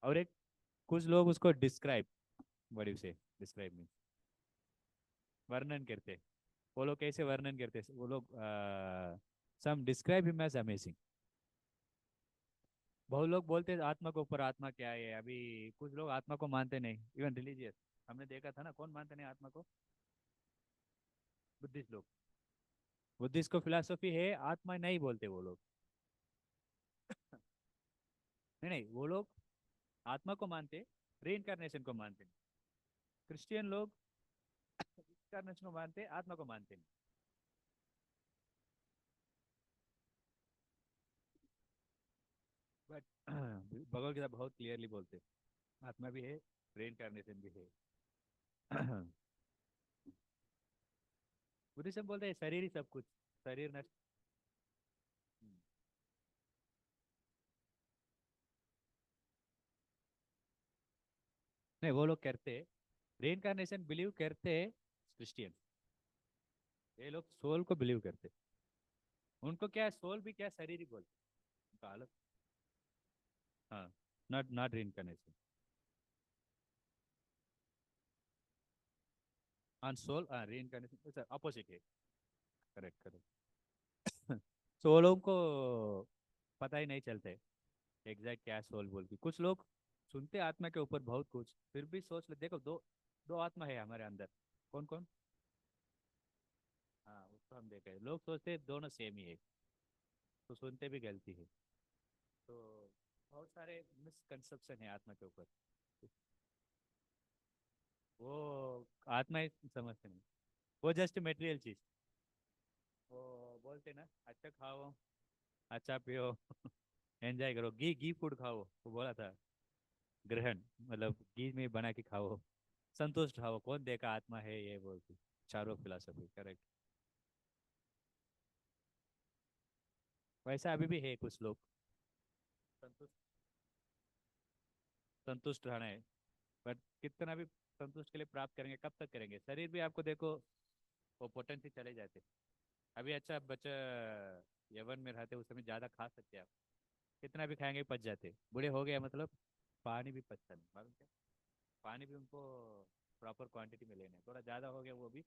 और एक कुछ लोग उसको डिस्क्राइब, व्हाट यू से, डिस्क्राइब मीन वर्णन करते. वो लोग कैसे वर्णन करते, वो लोग सम डिस्क्राइब हिम एज अमेजिंग. बहुत लोग बोलते हैं आत्मा के ऊपर, आत्मा क्या है. अभी कुछ लोग आत्मा को मानते नहीं, इवन रिलीजियस. हमने देखा था ना, कौन मानते नहीं आत्मा को, बुद्धिस्ट लोग. बुद्धिस्ट को फिलोसफी है, आत्मा नहीं बोलते वो लोग. नहीं नहीं, वो लोग आत्मा को मानते, री को मानते नहीं. क्रिश्चियन लोग इंकारनेशन को मानते, आत्मा को मानते नहीं. बट भगवत गीता बहुत क्लियरली बोलते आत्मा भी है, री भी है. बुद्धिज्म बोलते हैं शरीर ही सब कुछ, शरीर नष्ट. हम्म. नहीं, वो लोग करते री बिलीव करते क्रिश्चियन. ये लोग सोल को बिलीव करते. उनको क्या सोल भी क्या शरीर ही बोलते, उनका अलग. हाँ, नॉट नॉट री. ऑन सोल री अपोजिट है. Correct correct. सो वो लोगों को पता ही नहीं चलते एग्जैक्ट क्या सोल बोल के. कुछ लोग सुनते आत्मा के ऊपर बहुत कुछ, फिर भी सोच ले देखो दो दो आत्मा है हमारे अंदर. कौन कौन? तो हम देखे लोग सोचते हैं दोनों सेम ही है, तो सुनते भी गलती है। तो बहुत सारे मिसकंसेप्शन है आत्मा के ऊपर। वो आत्मा ही समझते नहीं, वो जस्ट मटेरियल चीज। वो बोलते ना अच्छा खाओ, अच्छा पियो, एंजॉय करो, घी घी फूड खाओ, वो बोला था। ग्रहण मतलब घी में बना के खाओ, संतुष्ट खाओ, कौन देखा आत्मा है ये बोलती। चारों फिलोसफी करेक्ट। वैसा अभी भी है कुछ लोग संतुष्ट, संतुष्ट रहना है, बट कितना भी संतुष्ट के लिए प्राप्त करेंगे, कब तक करेंगे? शरीर भी आपको देखो, वो पोटेंसी चले जाते। अभी अच्छा बच्चा यवन में रहते उस समय ज्यादा खा सकते हैं आप, कितना भी खाएंगे पच जाते। बूढ़े हो गया मतलब पानी भी पचता नहीं, मालूम क्या? पानी भी उनको प्रॉपर क्वांटिटी में लेना है, थोड़ा ज़्यादा हो गया वो भी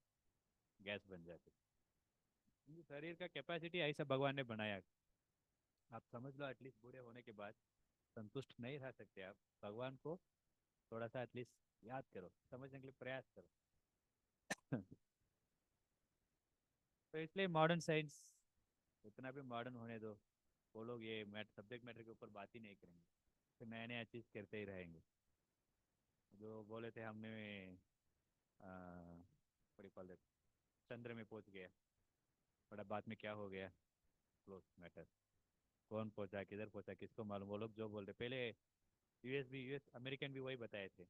गैस बन जाती। क्योंकि शरीर का कैपेसिटी ऐसा भगवान ने बनाया। आप समझ लो एटलीस्ट बूढ़े होने के बाद संतुष्ट नहीं रह सकते आप, भगवान को थोड़ा सा एटलीस्ट याद करो, समझने के लिए प्रयास करो। तो इसलिए मॉडर्न साइंस उतना भी मॉडर्न होने दो, वो लोग ये सब्जेक्ट मैटर के ऊपर बात ही नहीं करेंगे, फिर नया नया चीज़ करते ही रहेंगे। जो बोले थे हमने चंद्र में पहुंच गया, बड़ा बाद में क्या हो गया, क्लोज मैटर। कौन पहुंचा, किधर पहुंचा, किसको मालूम? वो लोग जो बोल रहे पहले, यूएस अमेरिकन भी वही बताए थे,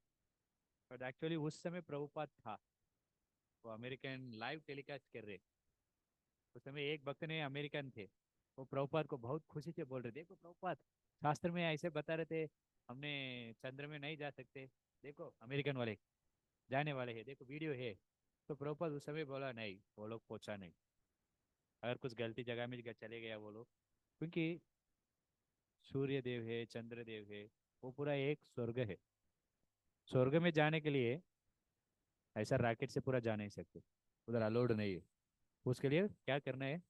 बट एक्चुअली उस समय प्रभुपाद था, वो अमेरिकन लाइव टेलीकास्ट कर रहे। उस समय एक भक्त ने अमेरिकन थे, वो प्रभुपाद को बहुत खुशी से बोल रहे, देखो प्रभुपाद शास्त्र में ऐसे बता रहे थे, हमने चंद्र में नहीं जा सकते, देखो अमेरिकन वाले जाने वाले हैं, देखो वीडियो है। तो प्रभुपाद उस समय बोला नहीं, वो लोग पहुंचा नहीं, अगर कुछ गलती जगह में चले गया वो लोग, क्योंकि सूर्य देव है, चंद्र देव है, वो पूरा एक स्वर्ग है। स्वर्ग में जाने के लिए ऐसा रॉकेट से पूरा जा नहीं सकते, उधर अलाउड नहीं है। उसके लिए क्या करना है?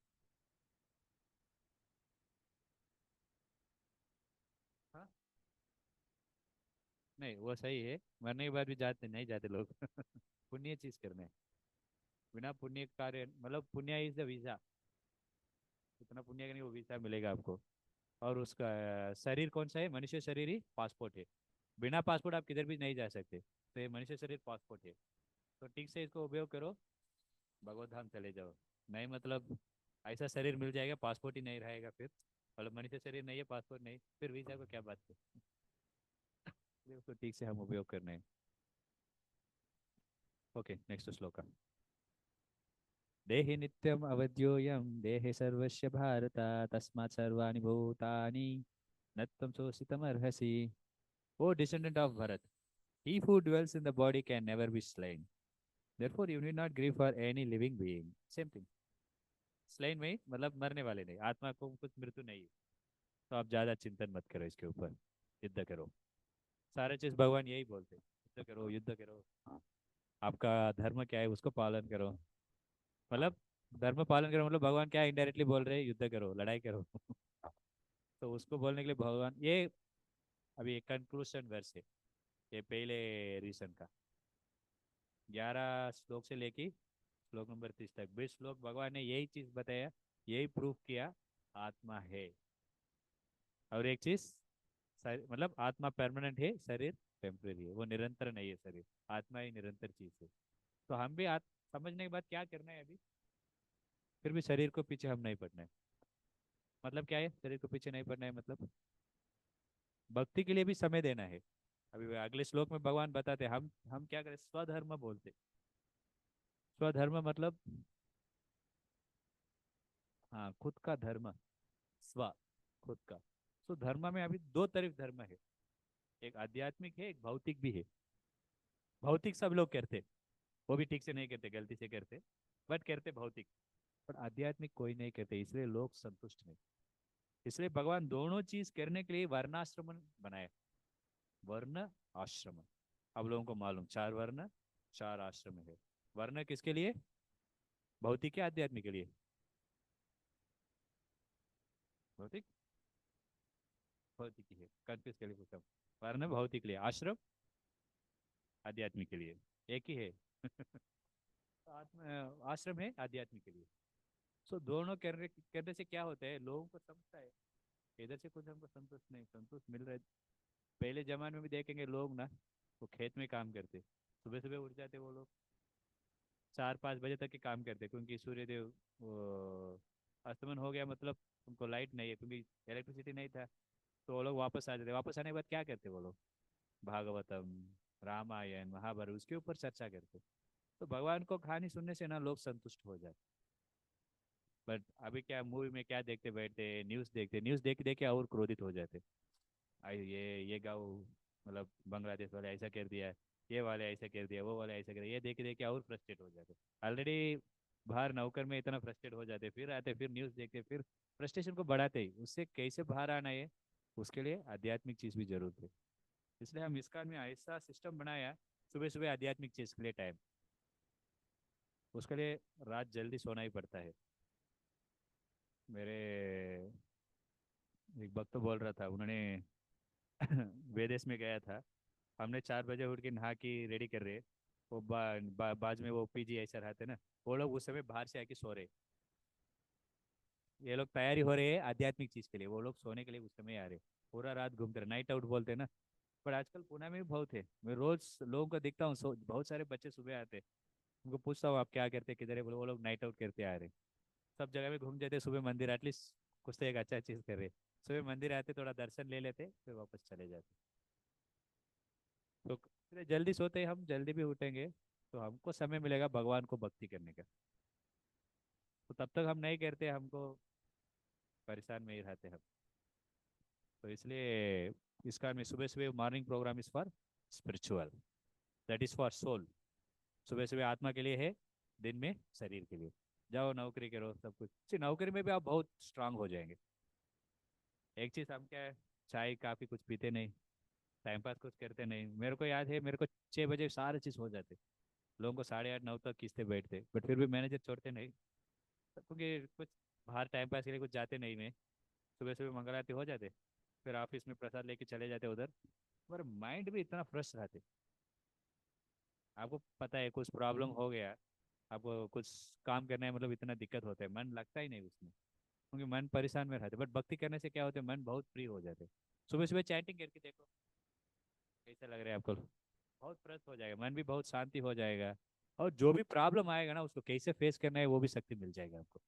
हाँ, नहीं वो सही है, मरने के बाद भी जाते नहीं जाते लोग। पुण्य चीज करना है, बिना पुण्य कार्य मतलब पुण्य इज द वीजा, जितना पुण्य करेंगे वो वीजा मिलेगा आपको। और उसका शरीर कौन सा है? मनुष्य शरीर ही पासपोर्ट है, बिना पासपोर्ट आप किधर भी नहीं जा सकते, तो ये मनुष्य शरीर पासपोर्ट है। तो ठीक से इसको उपयोग करो, भगवत धाम चले जाओ। नहीं मतलब ऐसा शरीर मिल जाएगा पासपोर्ट ही नहीं रहेगा फिर, मतलब मनुष्य शरीर नहीं है, पासपोर्ट नहीं, फिर वीजा को क्या बात है? इसलिए उसको ठीक से हम उपयोग करने हैं। ओके, नेक्स्ट श्लोक। देहि नित्यम अवध्योयम देहे सर्वस्य भारत, तस्मात् सर्वाणि भूतानि न त्वं शोषितुमर्हसि। O descendant of Bharat, he who dwells in the body can never be slain. Therefore, you need not grieve for any living being. Same thing. Slain में मतलब मरने वाले नहीं, आत्मा को कुछ मृत्यु नहीं है। तो आप ज्यादा चिंतन मत करो इसके ऊपर, युद्ध करो। सारे चीज भगवान यही बोलते हैं, युद्ध करो, युद्ध करो। हाँ। आपका धर्म क्या है उसको पालन करो, मतलब धर्म पालन करो मतलब भगवान क्या इनडायरेक्टली बोल रहे हैं? युद्ध करो, लड़ाई करो। तो उसको बोलने के लिए भगवान ये अभी एक कंक्लूशन वर्स है, ये पहले रीसन का 11 श्लोक से लेके श्लोक नंबर 30 तक 20 श्लोक भगवान ने यही चीज बताया, यही प्रूफ किया, आत्मा है। और एक चीज, मतलब आत्मा परमानेंट है, शरीर टेम्परेरी है, वो निरंतर नहीं है शरीर, आत्मा ही निरंतर चीज है। तो हम भी समझने के बाद क्या करना है अभी? फिर भी शरीर को पीछे हम नहीं पड़ना है। मतलब क्या है शरीर को पीछे नहीं पड़ना है? मतलब भक्ति के लिए भी समय देना है। अभी अगले श्लोक में भगवान बताते हैं हम क्या करें, स्वधर्म बोलते। स्वधर्म मतलब हाँ खुद का धर्म, स्व, खुद का। तो धर्म में अभी दो तरफ धर्म है, एक आध्यात्मिक है, एक भौतिक भी है। भौतिक सब लोग करते, वो भी ठीक से नहीं करते, गलती से करते, बट करते भौतिक। पर आध्यात्मिक कोई नहीं करते, इसलिए लोग संतुष्ट नहीं। इसलिए भगवान दोनों चीज करने के लिए वर्णाश्रम बनाए, वर्ण आश्रम। अब लोगों को मालूम 4 वर्ण 4 आश्रम है। वर्ण किसके लिए? भौतिक या आध्यात्मिक के लिए? भौतिक, भौतिक ही है, कंफ्यूज के लिए पूछा हूँ। वर्ण भौतिक के लिए, आश्रम आध्यात्मिक के लिए, एक ही है। तो आश्रम है आध्यात्मिक के लिए। सो दोनों करने से क्या होता है, लोगों को समझता है इधर से कुछ हमको संतुष्ट नहीं, संतुष्ट मिल रहा है। पहले जमाने में भी देखेंगे लोग ना, वो खेत में काम करते, सुबह सुबह उठ जाते वो लोग, 4-5 बजे तक के काम करते, क्योंकि सूर्यदेव वो अस्तमन हो गया मतलब उनको लाइट नहीं है, क्योंकि इलेक्ट्रिसिटी नहीं था। तो वो लोग वापस आ जाते, वापस आने के बाद क्या करते वो लोग, भागवतम, रामायण, महाभारत उसके ऊपर चर्चा करते। तो भगवान को कहानी सुनने से ना लोग संतुष्ट हो जाते। बट अभी क्या मूवी में क्या देखते बैठते, न्यूज़ देखते, न्यूज़ देख देख के और क्रोधित हो जाते। आई ये गाँव मतलब बांग्लादेश वाले ऐसा कर दिया, ये वाले ऐसा कर दिया, वो वाले ऐसा कर दिया, ये देख देख के और फ्रस्ट्रेट हो जाते। ऑलरेडी बाहर नौकर में इतना फ्रस्ट्रेट हो जाते, फिर आते फिर न्यूज़ देखते, फिर फ्रस्ट्रेशन को बढ़ाते ही, उससे कैसे बाहर आना है, उसके लिए आध्यात्मिक चीज़ भी जरूरत है। इसलिए हम इसका में ऐसा सिस्टम बनाया, सुबह सुबह आध्यात्मिक चीज़ के लिए टाइम, उसके लिए रात जल्दी सोना ही पड़ता है। मेरे एक भक्त तो बोल रहा था, उन्होंने विदेश में गया था, हमने 4 बजे उठ के नहा के रेडी कर रहे, वो बाज में वो पीजी ऐसा रहते ना, वो लोग उस समय बाहर से आके सो रहे, ये लोग तैयारी हो रहे हैं आध्यात्मिक चीज के लिए, वो लोग सोने के लिए उस समय आ रहे, पूरा रात घूमते रहे, नाइट आउट बोलते हैं ना। पर आजकल पुणे में भी बहुत है, मैं रोज लोगों को देखता हूँ, बहुत सारे बच्चे सुबह आते हैं, उनको पूछता हूँ आप क्या करते हैं, किधर है, बोले वो लोग नाइट आउट करते आ रहे, सब जगह में घूम जाते, सुबह मंदिर एटलीस्ट कुछ तो एक अच्छा चीज कर रहे, सुबह मंदिर आते, थोड़ा दर्शन ले लेते, फिर वापस चले जाते। तो इसलिए जल्दी सोते हैं हम, जल्दी भी उठेंगे तो हमको समय मिलेगा भगवान को भक्ति करने का। तो तब तक हम नहीं करते, हमको परेशान में ही रहते हम। तो इसलिए इसका में सुबह सुबह morning program is for spiritual, that is for soul. सुबह सुबह आत्मा के लिए है, दिन में शरीर के लिए। जाओ नौकरी करो, सब कुछ नौकरी में भी आप बहुत स्ट्रांग हो जाएंगे। एक चीज हम क्या है, चाय काफी कुछ पीते नहीं, टाइम पास कुछ करते नहीं। मेरे को याद है, मेरे को 6 बजे सारे चीज हो जाते, लोगों को 8:30-9 तक खींचते बैठते, बट फिर भी मैनेजर छोड़ते नहीं, क्योंकि कुछ बाहर टाइम पास के लिए कुछ जाते नहीं मैं, सुबह सुबह मंगल आरती हो जाते, फिर ऑफिस में प्रसाद लेके चले जाते उधर। पर माइंड भी इतना फ्रेश रहते, आपको पता है कुछ प्रॉब्लम हो गया, आपको कुछ काम करना है, मतलब इतना दिक्कत होता है, मन लगता ही नहीं उसमें, क्योंकि मन परेशान में रहते। बट भक्ति करने से क्या होता है, मन बहुत फ्री हो जाते। सुबह सुबह चैंटिंग करके देखो, कैसा लग रहा है आपको, बहुत फ्रेश हो जाएगा, मन भी बहुत शांति हो जाएगा, और जो भी प्रॉब्लम आएगा ना उसको कैसे फेस करना है वो भी शक्ति मिल जाएगा आपको।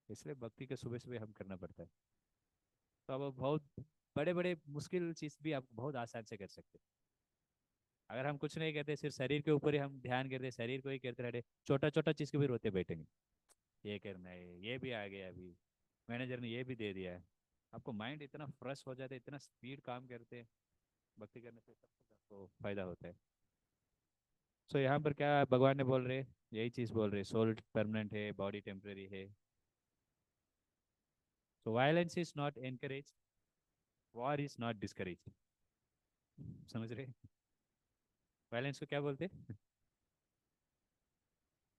इसलिए भक्ति के सुबह सुबह हम करना पड़ता है। तो अब बहुत बड़े बड़े मुश्किल चीज़ भी आप बहुत आसान से कर सकते हैं। अगर हम कुछ नहीं करते, सिर्फ शरीर के ऊपर ही हम ध्यान करते, शरीर को ही करते रहते, छोटा छोटा चीज़ के भी रोते बैठेंगे, ये करना है, ये भी आ गया अभी, मैनेजर ने ये भी दे दिया है, आपको माइंड इतना फ्रेश हो जाता है, इतना स्पीड काम करते हैं। भक्ति करने से सब कुछ आपको फायदा होता है। सो यहाँ पर क्या भगवान ने बोल रहे, यही चीज़ बोल रहे, सोल परमानेंट है, बॉडी टेम्पररी है। So violence is not encourage, war is not discourage. समझ रहे, वायलेंस को क्या बोलते,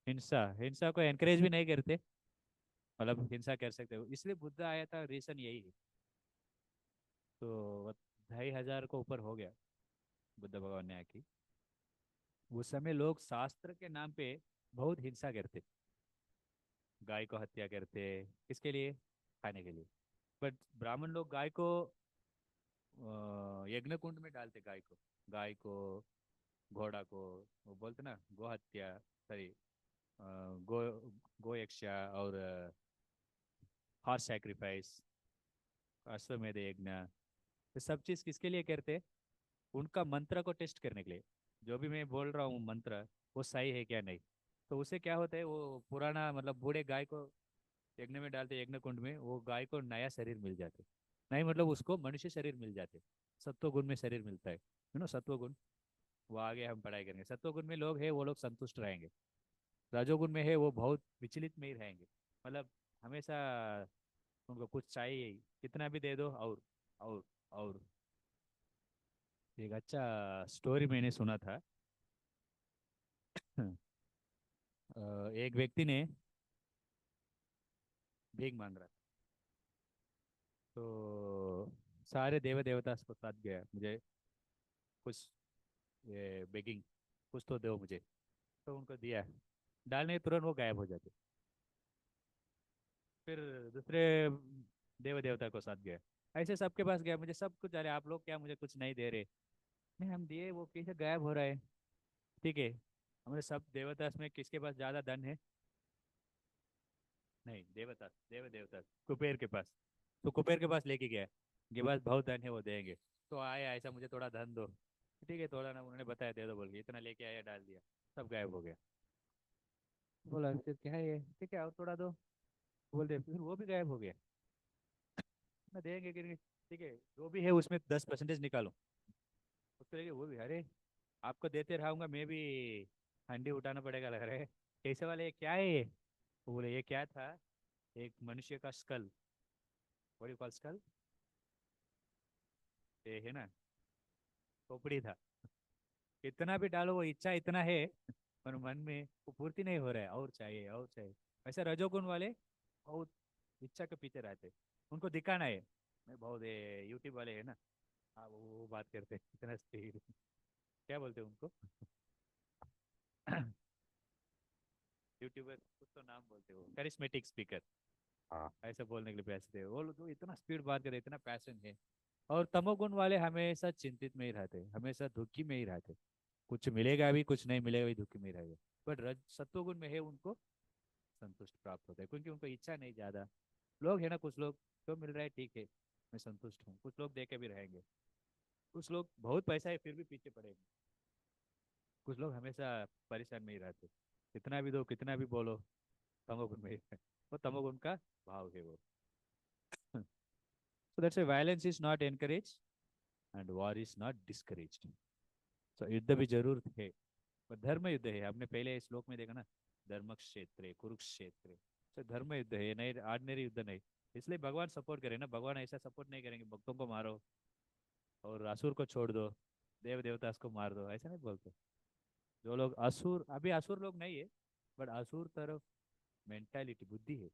हिंसा, हिंसा को एनकरेज भी नहीं करते, मतलब हिंसा कर सकते हो, इसलिए बुद्ध आया था, रीजन यही है। तो 2,500 को ऊपर हो गया बुद्ध भगवान ने आके, उस समय लोग शास्त्र के नाम पे बहुत हिंसा करते, गाय को हत्या करते, किसके लिए, खाने के लिए। बट ब्राह्मण लोग गाय को यज्ञ कुंड में डालते, गाय को घोड़ा को, वो बोलते ना गो हत्या, सॉरी, गो गो यक्षा और हॉर्स सैक्रिफाइस, अश्वमेध यज्ञ, ये सब चीज़ किसके लिए करते, उनका मंत्र को टेस्ट करने के लिए, जो भी मैं बोल रहा हूँ मंत्र वो सही है क्या नहीं। तो उससे क्या होता है, वो पुराना मतलब बूढ़े गाय को यज्ञ में डालते, यज्ञ कुंड में, वो गाय को नया शरीर मिल जाते, नहीं मतलब उसको मनुष्य शरीर मिल जाते, सत्व गुण में शरीर मिलता है, सत्व गुण। वो आगे हम पढ़ाई करेंगे, सत्व गुण में लोग हैं वो लोग संतुष्ट रहेंगे, रजोगुण में है वो बहुत विचलित में ही रहेंगे, मतलब हमेशा उनको कुछ चाहिए ही, कितना भी दे दो, और और एक अच्छा स्टोरी मैंने सुना था। एक व्यक्ति ने भीख मांग रहा था, तो सारे देव देवता उसको साथ गया, मुझे कुछ ये बेगिंग, कुछ तो दो मुझे। तो उनको दिया, डालने के तुरंत वो गायब हो जाते, फिर दूसरे देव देवता को साथ गया। ऐसे सबके पास गया, मुझे सब कुछ, अरे आप लोग क्या मुझे कुछ नहीं दे रहे। नहीं हम दिए, वो कैसे गायब हो रहा है। ठीक है, हमारे सब देवता में किसके पास ज्यादा धन है? नहीं, देवता देव देवता कुबेर के पास। तो कुबेर के पास लेके गया, उनके पास बहुत धन है, वो देंगे। तो आया ऐसा, मुझे थोड़ा धन दो। ठीक है, थोड़ा ना, उन्होंने बताया दे दो बोल के, इतना लेके आया, डाल दिया, सब गायब हो गया। बोला फिर क्या है ये, ठीक है और थोड़ा दो। बोल दे, फिर वो भी गायब हो गया। ना देंगे कि नहीं? ठीक है, जो भी है उसमें 10% निकालो। उसको लेके वो भी, अरे आपको देते रहूंगा मैं भी, हंडी उठाना पड़ेगा लग रहा है। कैसे वाले, ये क्या है ये? वो बोले ये क्या था, एक मनुष्य का skull. What you call skull, ये है ना, खोपड़ी था। कितना भी डालो वो इच्छा इतना है, पर मन में वो पूर्ति नहीं हो रहा है, और चाहिए और चाहिए। वैसे रजोगुण वाले बहुत इच्छा के पीछे रहते, उनको दिखाना है। मैं बहुत, ये यूट्यूब वाले है ना, हाँ वो बात करते हैं इतना स्पीड, क्या बोलते हैं उनको? यूट्यूबर कुछ तो नाम बोलते हो, करिश्मेटिक स्पीकर। हाँ, ऐसे बोलने के लिए पैसे थे वो लोग, तो इतना स्पीड बात करे, इतना पैशन है। और तमोगुण वाले हमेशा चिंतित में ही रहते, हमेशा दुखी में ही रहते। कुछ मिलेगा भी, कुछ नहीं मिलेगा भी, दुखी में ही रहेगा। बट रज सत्वगुण में है, उनको संतुष्ट प्राप्त होता है, क्योंकि उनको इच्छा नहीं ज्यादा। लोग है ना, कुछ लोग जो मिल रहा है ठीक है, मैं संतुष्ट हूँ, कुछ लोग दे के भी रहेंगे। कुछ लोग बहुत पैसा है फिर भी पीछे पड़ेंगे। कुछ लोग हमेशा परेशान में ही रहते, कितना भी दो कितना भी बोलो, तमोगुण में ही है। वो तमोगुण का भाव है वो। So that's why violence is not encouraged and war is not discouraged. So युद्ध भी जरूर है, पर धर्म युद्ध है। हमने पहले श्लोक में देखा ना, धर्म क्षेत्र कुरुक्षेत्र। तो धर्म युद्ध है, नहीं ऑर्डिनरी युद्ध नहीं। इसलिए भगवान सपोर्ट करे ना, भगवान ऐसा सपोर्ट नहीं करेंगे भक्तों को मारो और असुर को छोड़ दो, देव देवता को मार दो, ऐसा नहीं बोलते। जो लोग असुर, अभी असुर लोग नहीं है, बट असुर तरफ मेंटालिटी बुद्धि है,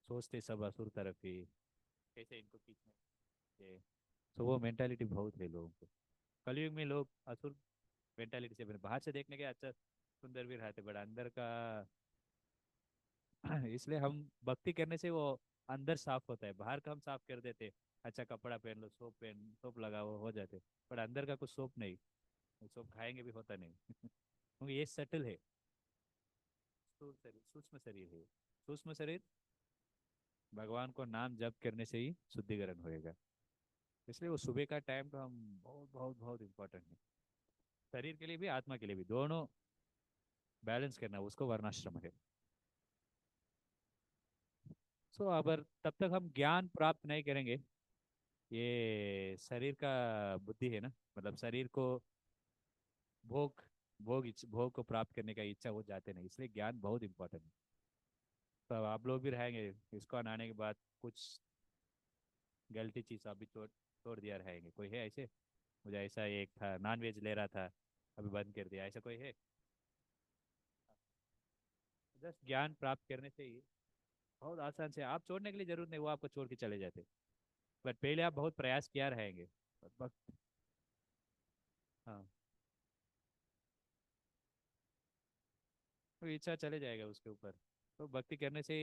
सोचते सब असुर तरफ ही, कैसे इनको खींचना है। तो वो मेंटालिटी बहुत है लोगों को। कलयुग में लोग असुर मेंटालिटी से बने, बाहर से देखने के अच्छा सुंदर भी रहते, बट अंदर का इसलिए हम भक्ति करने से वो अंदर साफ होता है, बाहर का हम साफ कर देते। अच्छा कपड़ा पहन लो, सोप लगाओ, हो जाते। पर अंदर का कुछ सोप नहीं, सोप खाएंगे भी होता नहीं। क्योंकि ये सटल है। स्थूल शरीर, सूक्ष्म शरीर है। सूक्ष्म शरीर भगवान को नाम जप करने से ही शुद्धिकरण होएगा। इसलिए वो सुबह का टाइम तो हम बहुत बहुत बहुत इंपॉर्टेंट है, शरीर के लिए भी आत्मा के लिए भी, दोनों बैलेंस करना, उसको वर्णाश्रम है। सो अगर तब तक हम ज्ञान प्राप्त नहीं करेंगे, ये शरीर का बुद्धि है ना, मतलब शरीर को भोग, भोग को प्राप्त करने का इच्छा हो जाते नहीं, इसलिए ज्ञान बहुत इंपॉर्टेंट है। तो अब आप लोग भी रहेंगे, इसको आने के बाद कुछ गलती चीज़ अभी छोड़ छोड़ दिया रहेंगे, कोई है ऐसे? मुझे ऐसा एक था, नॉन वेज ले रहा था, अभी बंद कर दिया, ऐसा कोई है? जस्ट ज्ञान प्राप्त करने से ही बहुत आसान से, आप छोड़ने के लिए जरूरत नहीं, वो आपको छोड़ के चले जाते। बट पहले आप बहुत प्रयास किया रहेंगे। वक्त, हाँ, तो इच्छा चले जाएगा उसके ऊपर। तो भक्ति करने से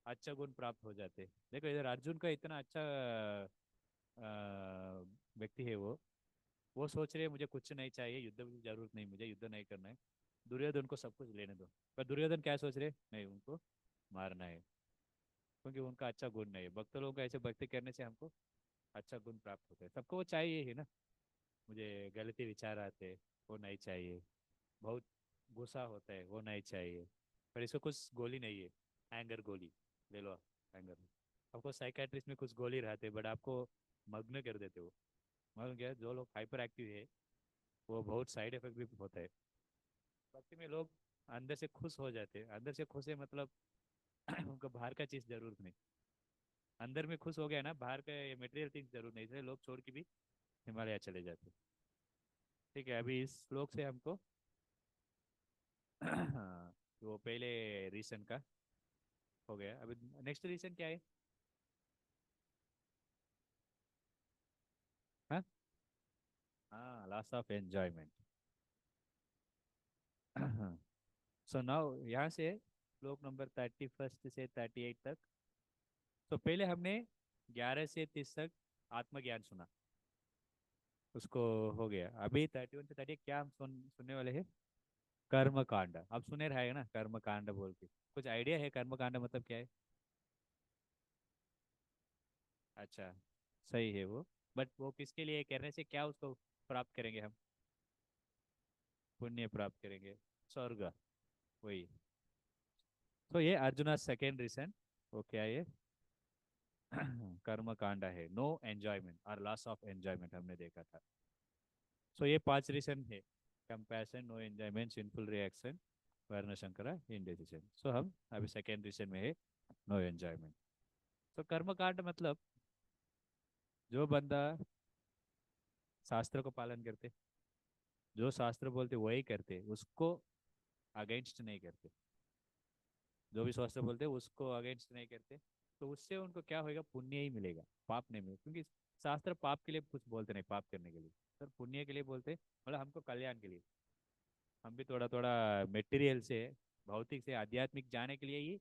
अच्छा गुण प्राप्त हो जाते। देखो इधर अर्जुन का इतना अच्छा व्यक्ति है वो सोच रहे हैं, मुझे कुछ नहीं चाहिए, युद्ध की जरूरत नहीं, मुझे युद्ध नहीं करना है। दुर्योधन को सब कुछ लेने दो। पर दुर्योधन क्या सोच रहे, नहीं उनको मारना है, क्योंकि उनका अच्छा गुण नहीं है। भक्त लोगों को ऐसे भक्ति करने से हमको अच्छा गुण प्राप्त होता है, सबको वो चाहिए ही ना। मुझे गलती विचार आते, वो नहीं चाहिए। बहुत गुस्सा होता है, वो नहीं चाहिए। पर इसको कुछ गोली नहीं है, एंगर गोली ले लो। एंगर, आपको साइकेट्रिस्ट में कुछ गोली रहते, बट आपको मग्न कर देते हो। मग्न क्या, जो लोग हाइपर एक्टिव है वो बहुत साइड इफेक्ट भी होता है। बाकी में लोग अंदर से खुश हो जाते हैं, अंदर से खुश है मतलब उनको बाहर का चीज़ जरूरत नहीं। अंदर में खुश हो गया ना, बाहर का ये मटेरियल थिंग्स जरूर नहीं, इसलिए लोग छोड़ के भी हिमालय चले जाते हैं। ठीक है, अभी इस श्लोक से हमको वो पहले रीसन का हो गया, अभी नेक्स्ट रीसन क्या है? हाँ, हाँ, loss of enjoyment. So now यहाँ से श्लोक नंबर 31 से 38 तक। तो पहले हमने 11 से 30 तक आत्मज्ञान सुना, उसको हो गया। अभी 31 से 38 क्या हम सुनने वाले हैं? कर्म कांड। अब सुने रहेगा ना कर्म कांड बोल के, कुछ आइडिया है कर्म कांड मतलब क्या है? अच्छा, सही है वो। बट वो किसके लिए करने से क्या उसको प्राप्त करेंगे हम? पुण्य प्राप्त करेंगे, स्वर्ग, वही। तो ये अर्जुना सेकेंड रीजन, वो क्या है? कर्म कांडा है, नो एंजॉयमेंट और लॉस ऑफ एंजॉयमेंट हमने देखा था। सो ये 5 रीजन है: compassion, no enjoyment, sinful reaction, वर्ण शंकरा, इनडिसिजन। सो हम अभी सेकेंड रीजन में है, नो एंजॉयमेंट। तो कर्म कांड मतलब जो बंदा शास्त्र को पालन करते, जो शास्त्र बोलते वही करते, उसको अगेंस्ट नहीं करते, जो भी शास्त्र बोलते उसको अगेंस्ट नहीं करते, तो उससे उनको क्या होएगा? पुण्य ही मिलेगा, पाप नहीं मिलेगा। क्योंकि शास्त्र पाप के लिए कुछ बोलते नहीं, पाप करने के लिए सर, पुण्य के लिए बोलते, मतलब हमको कल्याण के लिए। हम भी थोड़ा थोड़ा मेटीरियल से, भौतिक से आध्यात्मिक जाने के लिए ही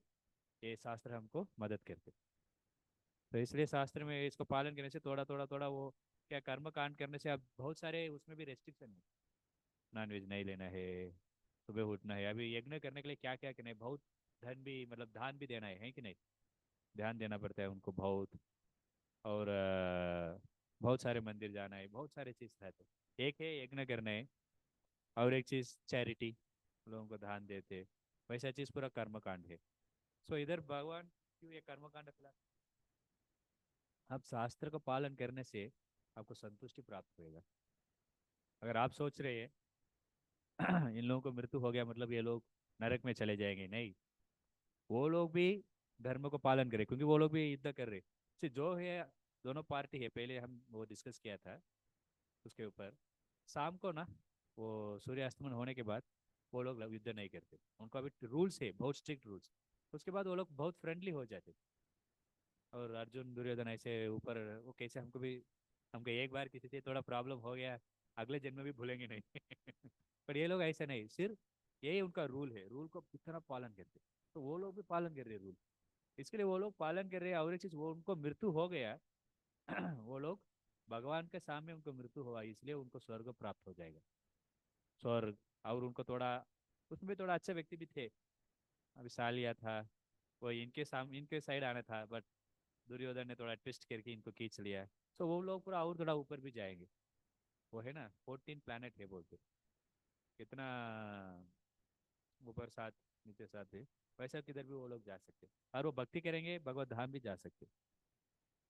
ये शास्त्र हमको मदद करते। तो इसलिए शास्त्र में इसको पालन करने से थोड़ा थोड़ा थोड़ा वो क्या, कर्म कांड करने से अब बहुत सारे उसमें भी रेस्ट्रिक्शन है। नॉनवेज नहीं लेना है, सुबह उठना है, अभी यज्ञ करने के लिए क्या क्या करना है, बहुत धन भी, मतलब दान भी देना है कि नहीं? ध्यान देना पड़ता है उनको बहुत। और बहुत सारे मंदिर जाना है, बहुत सारे चीज़ रहते। एक है यज्ञ करना है, और एक चीज़ चैरिटी, लोगों को दान देते, वैसा चीज़ पूरा कर्मकांड है। सो इधर भगवान क्यों ये कर्मकांड खिला? अब शास्त्र का पालन करने से आपको संतुष्टि प्राप्त होएगा। अगर आप सोच रहे हैं इन लोगों को मृत्यु हो गया मतलब ये लोग नरक में चले जाएंगे, नहीं। वो लोग भी धर्म को पालन करें, क्योंकि वो लोग भी युद्ध कर रहे। जो है, दोनों पार्टी है, पहले हम वो डिस्कस किया था उसके ऊपर। शाम को ना, वो सूर्यास्तमन होने के बाद वो लोग युद्ध नहीं करते, उनको अभी रूल्स है, बहुत स्ट्रिक्ट रूल्स। उसके बाद वो लोग बहुत फ्रेंडली हो जाते। और अर्जुन दुर्योधन ऐसे ऊपर, वो कैसे हमको भी, हमको एक बार किसी से थोड़ा प्रॉब्लम हो गया, अगले जन्म में भी भूलेंगे नहीं। पर ये लोग ऐसा नहीं, सिर्फ यही उनका रूल है, रूल को कितना पालन करते। तो वो लोग भी पालन कर रहे हैं रूल, इसके लिए वो लोग पालन कर रहे हैं। और एक चीज, वो उनको मृत्यु हो गया, वो लोग भगवान के सामने उनको मृत्यु हुआ, इसलिए उनको स्वर्ग प्राप्त हो जाएगा, स्वर्ग। और उनको थोड़ा, उसमें भी थोड़ा अच्छे व्यक्ति भी थे, अभी सालिया था, वो इनके सामने इनके साइड आना था, बट दुर्योधन ने थोड़ा ट्विस्ट करके इनको खींच लिया। तो वो लोग पूरा और थोड़ा ऊपर भी जाएंगे। वो है ना 14 प्लैनेट है बोलते, कितना ऊपर, सात नीचे सात है, वैसा किधर भी वो लोग जा सकते, और वो भक्ति करेंगे भगवत धाम भी जा सकते।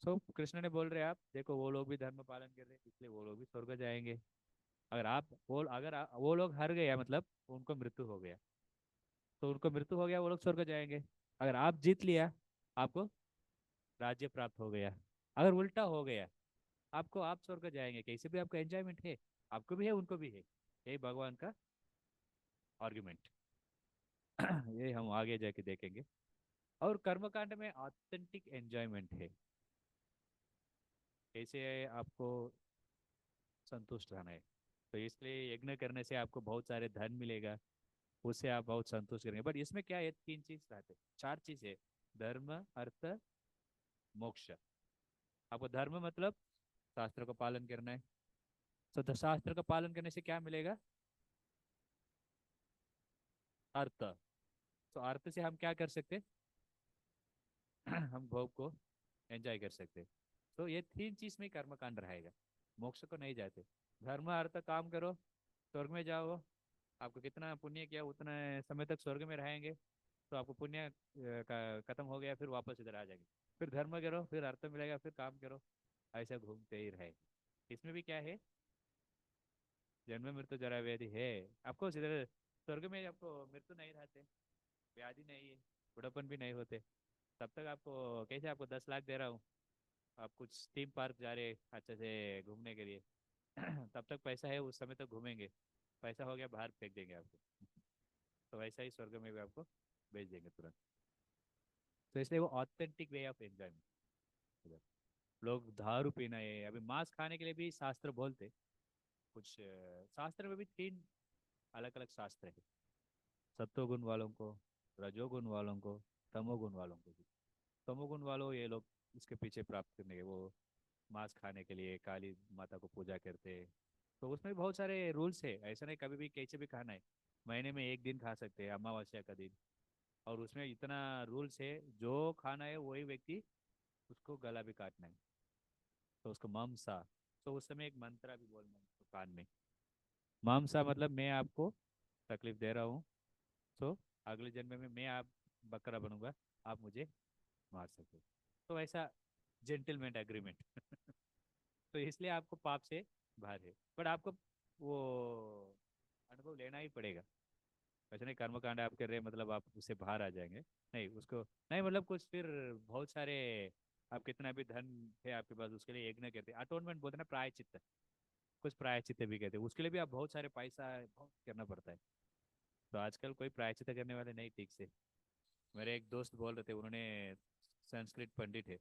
सो कृष्ण ने बोल रहे आप देखो, वो लोग भी धर्म पालन कर रहे हैं, इसलिए वो लोग भी स्वर्ग जाएंगे। वो लोग हार गया मतलब उनको मृत्यु हो गया, तो उनको मृत्यु हो गया, वो लोग स्वर्ग जाएंगे। अगर आप जीत लिया, आपको राज्य प्राप्त हो गया। अगर उल्टा हो गया, आपको, आप स्वर्ग जाएंगे, कैसे भी आपको एंजॉयमेंट है, आपको भी है उनको भी है। यही भगवान का आर्गुमेंट। ये हम आगे जाके देखेंगे। और कर्मकांड में ऑथेंटिक एंजॉयमेंट है, कैसे आपको संतुष्ट रहना है। तो इसलिए यज्ञ करने से आपको बहुत सारे धन मिलेगा, उससे आप बहुत संतुष्ट करेंगे। बट इसमें क्या है, 3 चीज रहते, 4 चीज है: धर्म, अर्थ, मोक्ष। आपको धर्म मतलब शास्त्र का पालन करना है। तो शास्त्र का पालन करने से क्या मिलेगा? अर्थ। तो अर्थ से हम क्या कर सकते? हम भोग को एंजॉय कर सकते। तो ये 3 चीज में कर्म कांड रहेगा, मोक्ष को नहीं जाते। धर्म अर्थ काम करो, स्वर्ग में जाओ, आपको कितना पुण्य किया उतना समय तक स्वर्ग में रहेंगे। तो आपको पुण्य का खत्म हो गया, फिर वापस इधर आ जाएंगे। फिर धर्म करो, फिर अर्थ मिलेगा, फिर काम करो, ऐसा घूमते ही रहे। इसमें भी क्या है, जन्म मृत्यु जरा व्याधि है। आपको इधर स्वर्ग में आपको मृत्यु नहीं रहते, व्याधि नहीं है, बुढ़ापन भी नहीं होते। तब तक आपको, कैसे आपको 10 लाख दे रहा हूँ, आप कुछ थीम पार्क जा रहे अच्छे से घूमने के लिए, तब तक पैसा है, उस समय तक घूमेंगे, पैसा हो गया बाहर फेंक देंगे आपको। तो वैसा ही स्वर्ग में भी आपको भेज देंगे तुरंत। तो इसलिए वो ऑथेंटिक वे ऑफ एंजॉयमेंट। लोग दारू पीना है, अभी मांस खाने के लिए भी शास्त्र बोलते कुछ, शास्त्र में भी 3 अलग अलग शास्त्र है। सत्वगुण वालों को, रजोगुण वालों को, तमोगुण वालों को भी। तमोगुण वालों ये लोग इसके पीछे प्राप्त करने के, वो मांस खाने के लिए काली माता को पूजा करते हैं। तो उसमें भी बहुत सारे रूल्स है, ऐसा नहीं कभी भी कैसे भी खाना है। महीने में एक दिन खा सकते हैं, अमावस्या का दिन। और उसमें इतना रूल्स है, जो खाना है वही व्यक्ति, उसको गला भी काटना है। तो उसको ममसा। तो उस समय एक मंत्र भी बोलना है उसको कान में। ममसा मतलब मैं आपको तकलीफ दे रहा हूँ, तो अगले जन्म में मैं आप बकरा बनूंगा, आप मुझे मार सकते हो। तो ऐसा जेंटलमैन एग्रीमेंट। तो इसलिए आपको पाप से बाहर है, पर आपको वो अनुभव लेना ही पड़ेगा। वैसे नहीं कर्मकांड आप कर रहे हैं मतलब आप उससे बाहर आ जाएंगे, नहीं उसको, नहीं मतलब कुछ फिर बहुत सारे, आप कितना भी धन है आपके पास उसके लिए यज्ञ करते हैं, अटोनमेंट बोलते हैं ना, प्रायश्चित्त। कुछ प्रायश्चित्त भी कहते हैं, उसके लिए भी आप बहुत सारे पैसा बहुत करना पड़ता है। तो आजकल कोई प्रायश्चित्त करने वाले नहीं ठीक से। मेरे एक दोस्त बोल रहे थे, उन्होंने, संस्कृत पंडित है,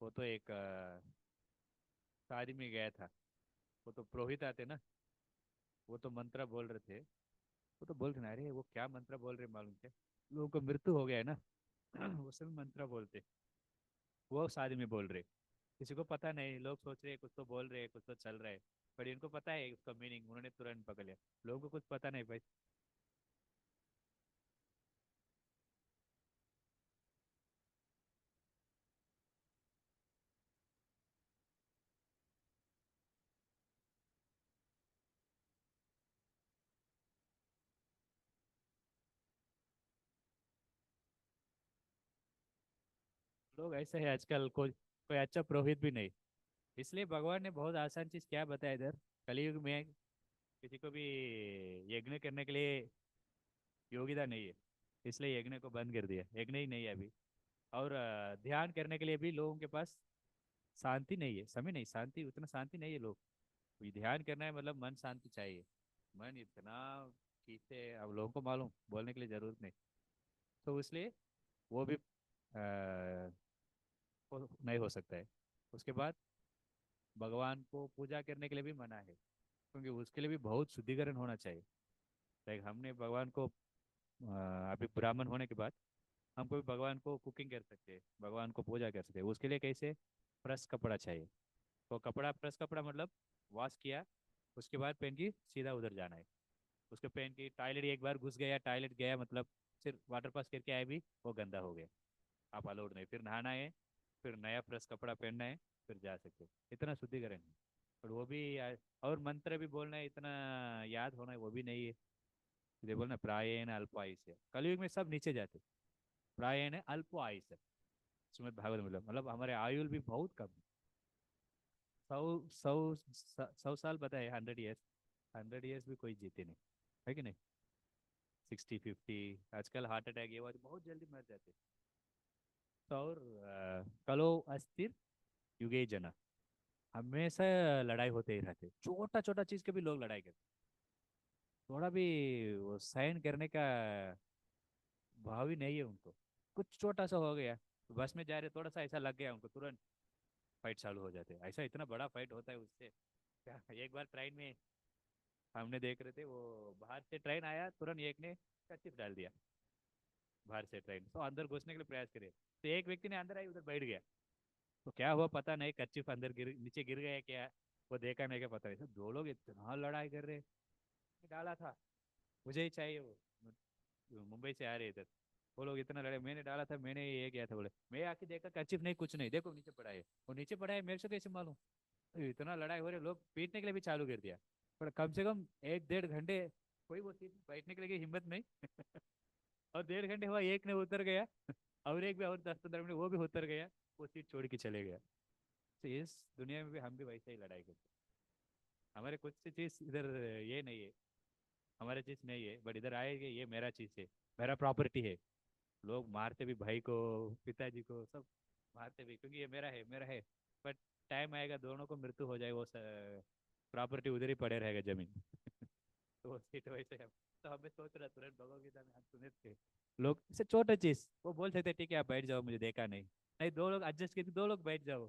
वो तो एक शादी में गया था। वो तो पुरोहित आते ना, वो तो मंत्र बोल रहे थे। वो तो बोल रहे ना, अरे वो क्या मंत्र बोल रहे मालूम क्या, लोगों को मृत्यु हो गया है ना। वो सब मंत्र बोलते, वो शादी में बोल रहे। किसी को पता नहीं, लोग सोच रहे हैं कुछ तो बोल रहे हैं, कुछ तो चल रहा है। पर इनको पता है उसका मीनिंग, उन्होंने तुरंत पकड़ लिया। लोगों को कुछ पता नहीं भाई। लोग ऐसे है आजकल, कोई कोई अच्छा पुरोहित भी नहीं। इसलिए भगवान ने बहुत आसान चीज क्या बताया इधर, कलयुग में किसी को भी यज्ञ करने के लिए योग्यता नहीं है। इसलिए यज्ञ को बंद कर दिया, यज्ञ ही नहीं है अभी। और ध्यान करने के लिए भी लोगों के पास शांति नहीं है, समय नहीं, शांति उतना शांति नहीं है लोग। ये ध्यान करना है मतलब मन शांति चाहिए। मन इतना खींचे, अब लोगों को मालूम, बोलने के लिए जरूरत नहीं। तो इसलिए वो भी नहीं हो सकता है। उसके बाद भगवान को पूजा करने के लिए भी मना है, क्योंकि उसके लिए भी बहुत शुद्धिकरण होना चाहिए। लाइक हमने भगवान को अभी ब्राह्मण होने के बाद हम कोई भगवान को कुकिंग कर सकते हैं, भगवान को पूजा कर सकते हैं। उसके लिए कैसे, प्रेस कपड़ा चाहिए। तो कपड़ा, प्रेस कपड़ा मतलब वॉश किया, उसके बाद पहन की सीधा उधर जाना है। उसके पहन की टॉयलेट एक बार घुस गया, टॉयलेट गया मतलब सिर्फ वाटर पास करके आए भी वो गंदा हो गया, आप अलाउड नहीं, फिर नहाना है, फिर नया प्रेस कपड़ा पहनना है, फिर जा सकते हो। इतना शुद्धिकरण है। और वो भी और मंत्र भी बोलना है, इतना याद होना है वो भी नहीं है। ये बोलना प्रायेण अल्प आयुष्य, कलयुग में सब नीचे जाते। प्रायेण अल्प आयुष्य, श्रीमद् भागवत में मतलब हमारे आयु भी बहुत कम है। सौ सौ 100 साल बताए, 100 ईयर्स। 100 ईयर्स भी कोई जीते नहीं, है कि नहीं। 60 50, आजकल हार्ट अटैक ये वो बहुत जल्दी मर जाते। तो और कलो अस्थिर युगे जना, हमेशा लड़ाई होते ही रहते, छोटा छोटा चीज के भी लोग लड़ाई करते। थोड़ा भी वो सहन करने का भाव ही नहीं है उनको। कुछ छोटा सा हो गया, तो बस में जा रहे, थोड़ा सा ऐसा लग गया उनको, तुरंत फाइट चालू हो जाते हैं। ऐसा इतना बड़ा फाइट होता है उससे क्या। एक बार ट्रेन में हमने देख रहे थे, वो बाहर से ट्रेन आया, तुरंत एक ने कचिप डाल दिया बाहर से ट्रेन, तो अंदर घुसने के लिए प्रयास करे, तो एक व्यक्ति ने अंदर आई उधर बैठ गया। तो क्या हुआ पता नहीं, कच्चिफ अंदर गिर, नीचे गिर गया क्या, वो देखा नहीं, क्या पता है। दो लोग इतना लड़ाई कर रहे, डाला था, मुझे ही चाहिए वो, मुंबई से आ रहे इधर। वो लोग इतना लड़े, मैंने डाला था, मैंने ये किया था, बोले मैं आके देखा कचिफ नहीं, कुछ नहीं, देखो नीचे पड़ा है। वो नीचे पड़ा है, मेरे से कैसे मालूम। तो इतना लड़ाई हो रहे, लोग पीटने के लिए भी चालू कर दिया। पर कम से कम 1 1.5 घंटे कोई वो सीट बैठने के लिए हिम्मत नहीं। और 1.5 घंटे हुआ, एक ने उतर गया, और एक भी, और 10 15 मिनट वो भी उतर गया, वो सीट छोड़ के चले गया। तो इस दुनिया में भी हम भी वैसे ही लड़ाई करते हैं। हमारे कुछ सी चीज इधर ये नहीं है, हमारे चीज नहीं है, बट इधर आएंगे ये मेरा चीज है, मेरा प्रॉपर्टी है। लोग मारते भी भाई को, पिताजी को, सब मारते भी, क्योंकि ये मेरा है, मेरा है। बट टाइम आएगा दोनों को मृत्यु हो जाए, वो प्रॉपर्टी उधर ही पड़े रहेगा जमीन। तो वो सीट वैसे है। तो हमें सोच रहा तुरंत भगवदगीता में हम सुने थे, लोग इससे छोटा चीज वो बोल सकते ठीक है आप बैठ जाओ, मुझे देखा नहीं, नहीं दो लोग एडजस्ट किए, दो लोग बैठ जाओ,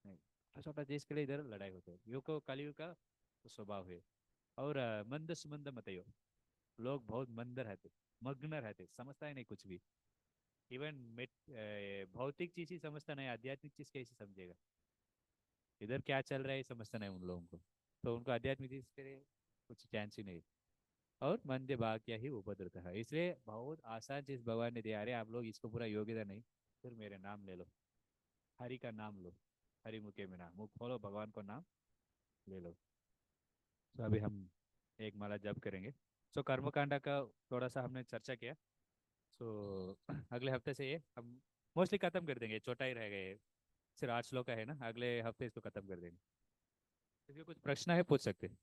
नहीं, छोटा छोटा चीज के लिए इधर लड़ाई होती है। युग को कलयुग का तो स्वभाव है। और मंद सुमंद मतयो, लोग बहुत मंद रहते। मग्न रहते, समझता ही नहीं कुछ भी। इवन भौतिक चीज ही समझता नहीं, आध्यात्मिक चीज कैसे समझेगा? इधर क्या चल रहा है ये समझता नहीं उन लोगों को। तो उनको आध्यात्मिक चीज के लिए कुछ चांस ही नहीं। और मंदे भाग क्या ही उपद्रव है, इसलिए बहुत आसान चीज भगवान ने दिया। अरे आप लोग इसको पूरा योग्यता नहीं, फिर मेरे नाम ले लो, हरि का नाम लो, हरि मुखे में नाम, मुख खोलो भगवान को नाम ले लो। तो अभी हम एक माला जप करेंगे। सो कर्मकांडा का थोड़ा सा हमने चर्चा किया। सो अगले हफ्ते से ये हम मोस्टली खत्म कर देंगे, छोटा ही रह गए, सिर्फ 8 श्लोक का है ना, अगले हफ्ते इसको खत्म कर देंगे। किसी को कुछ प्रश्न है पूछ सकते हैं।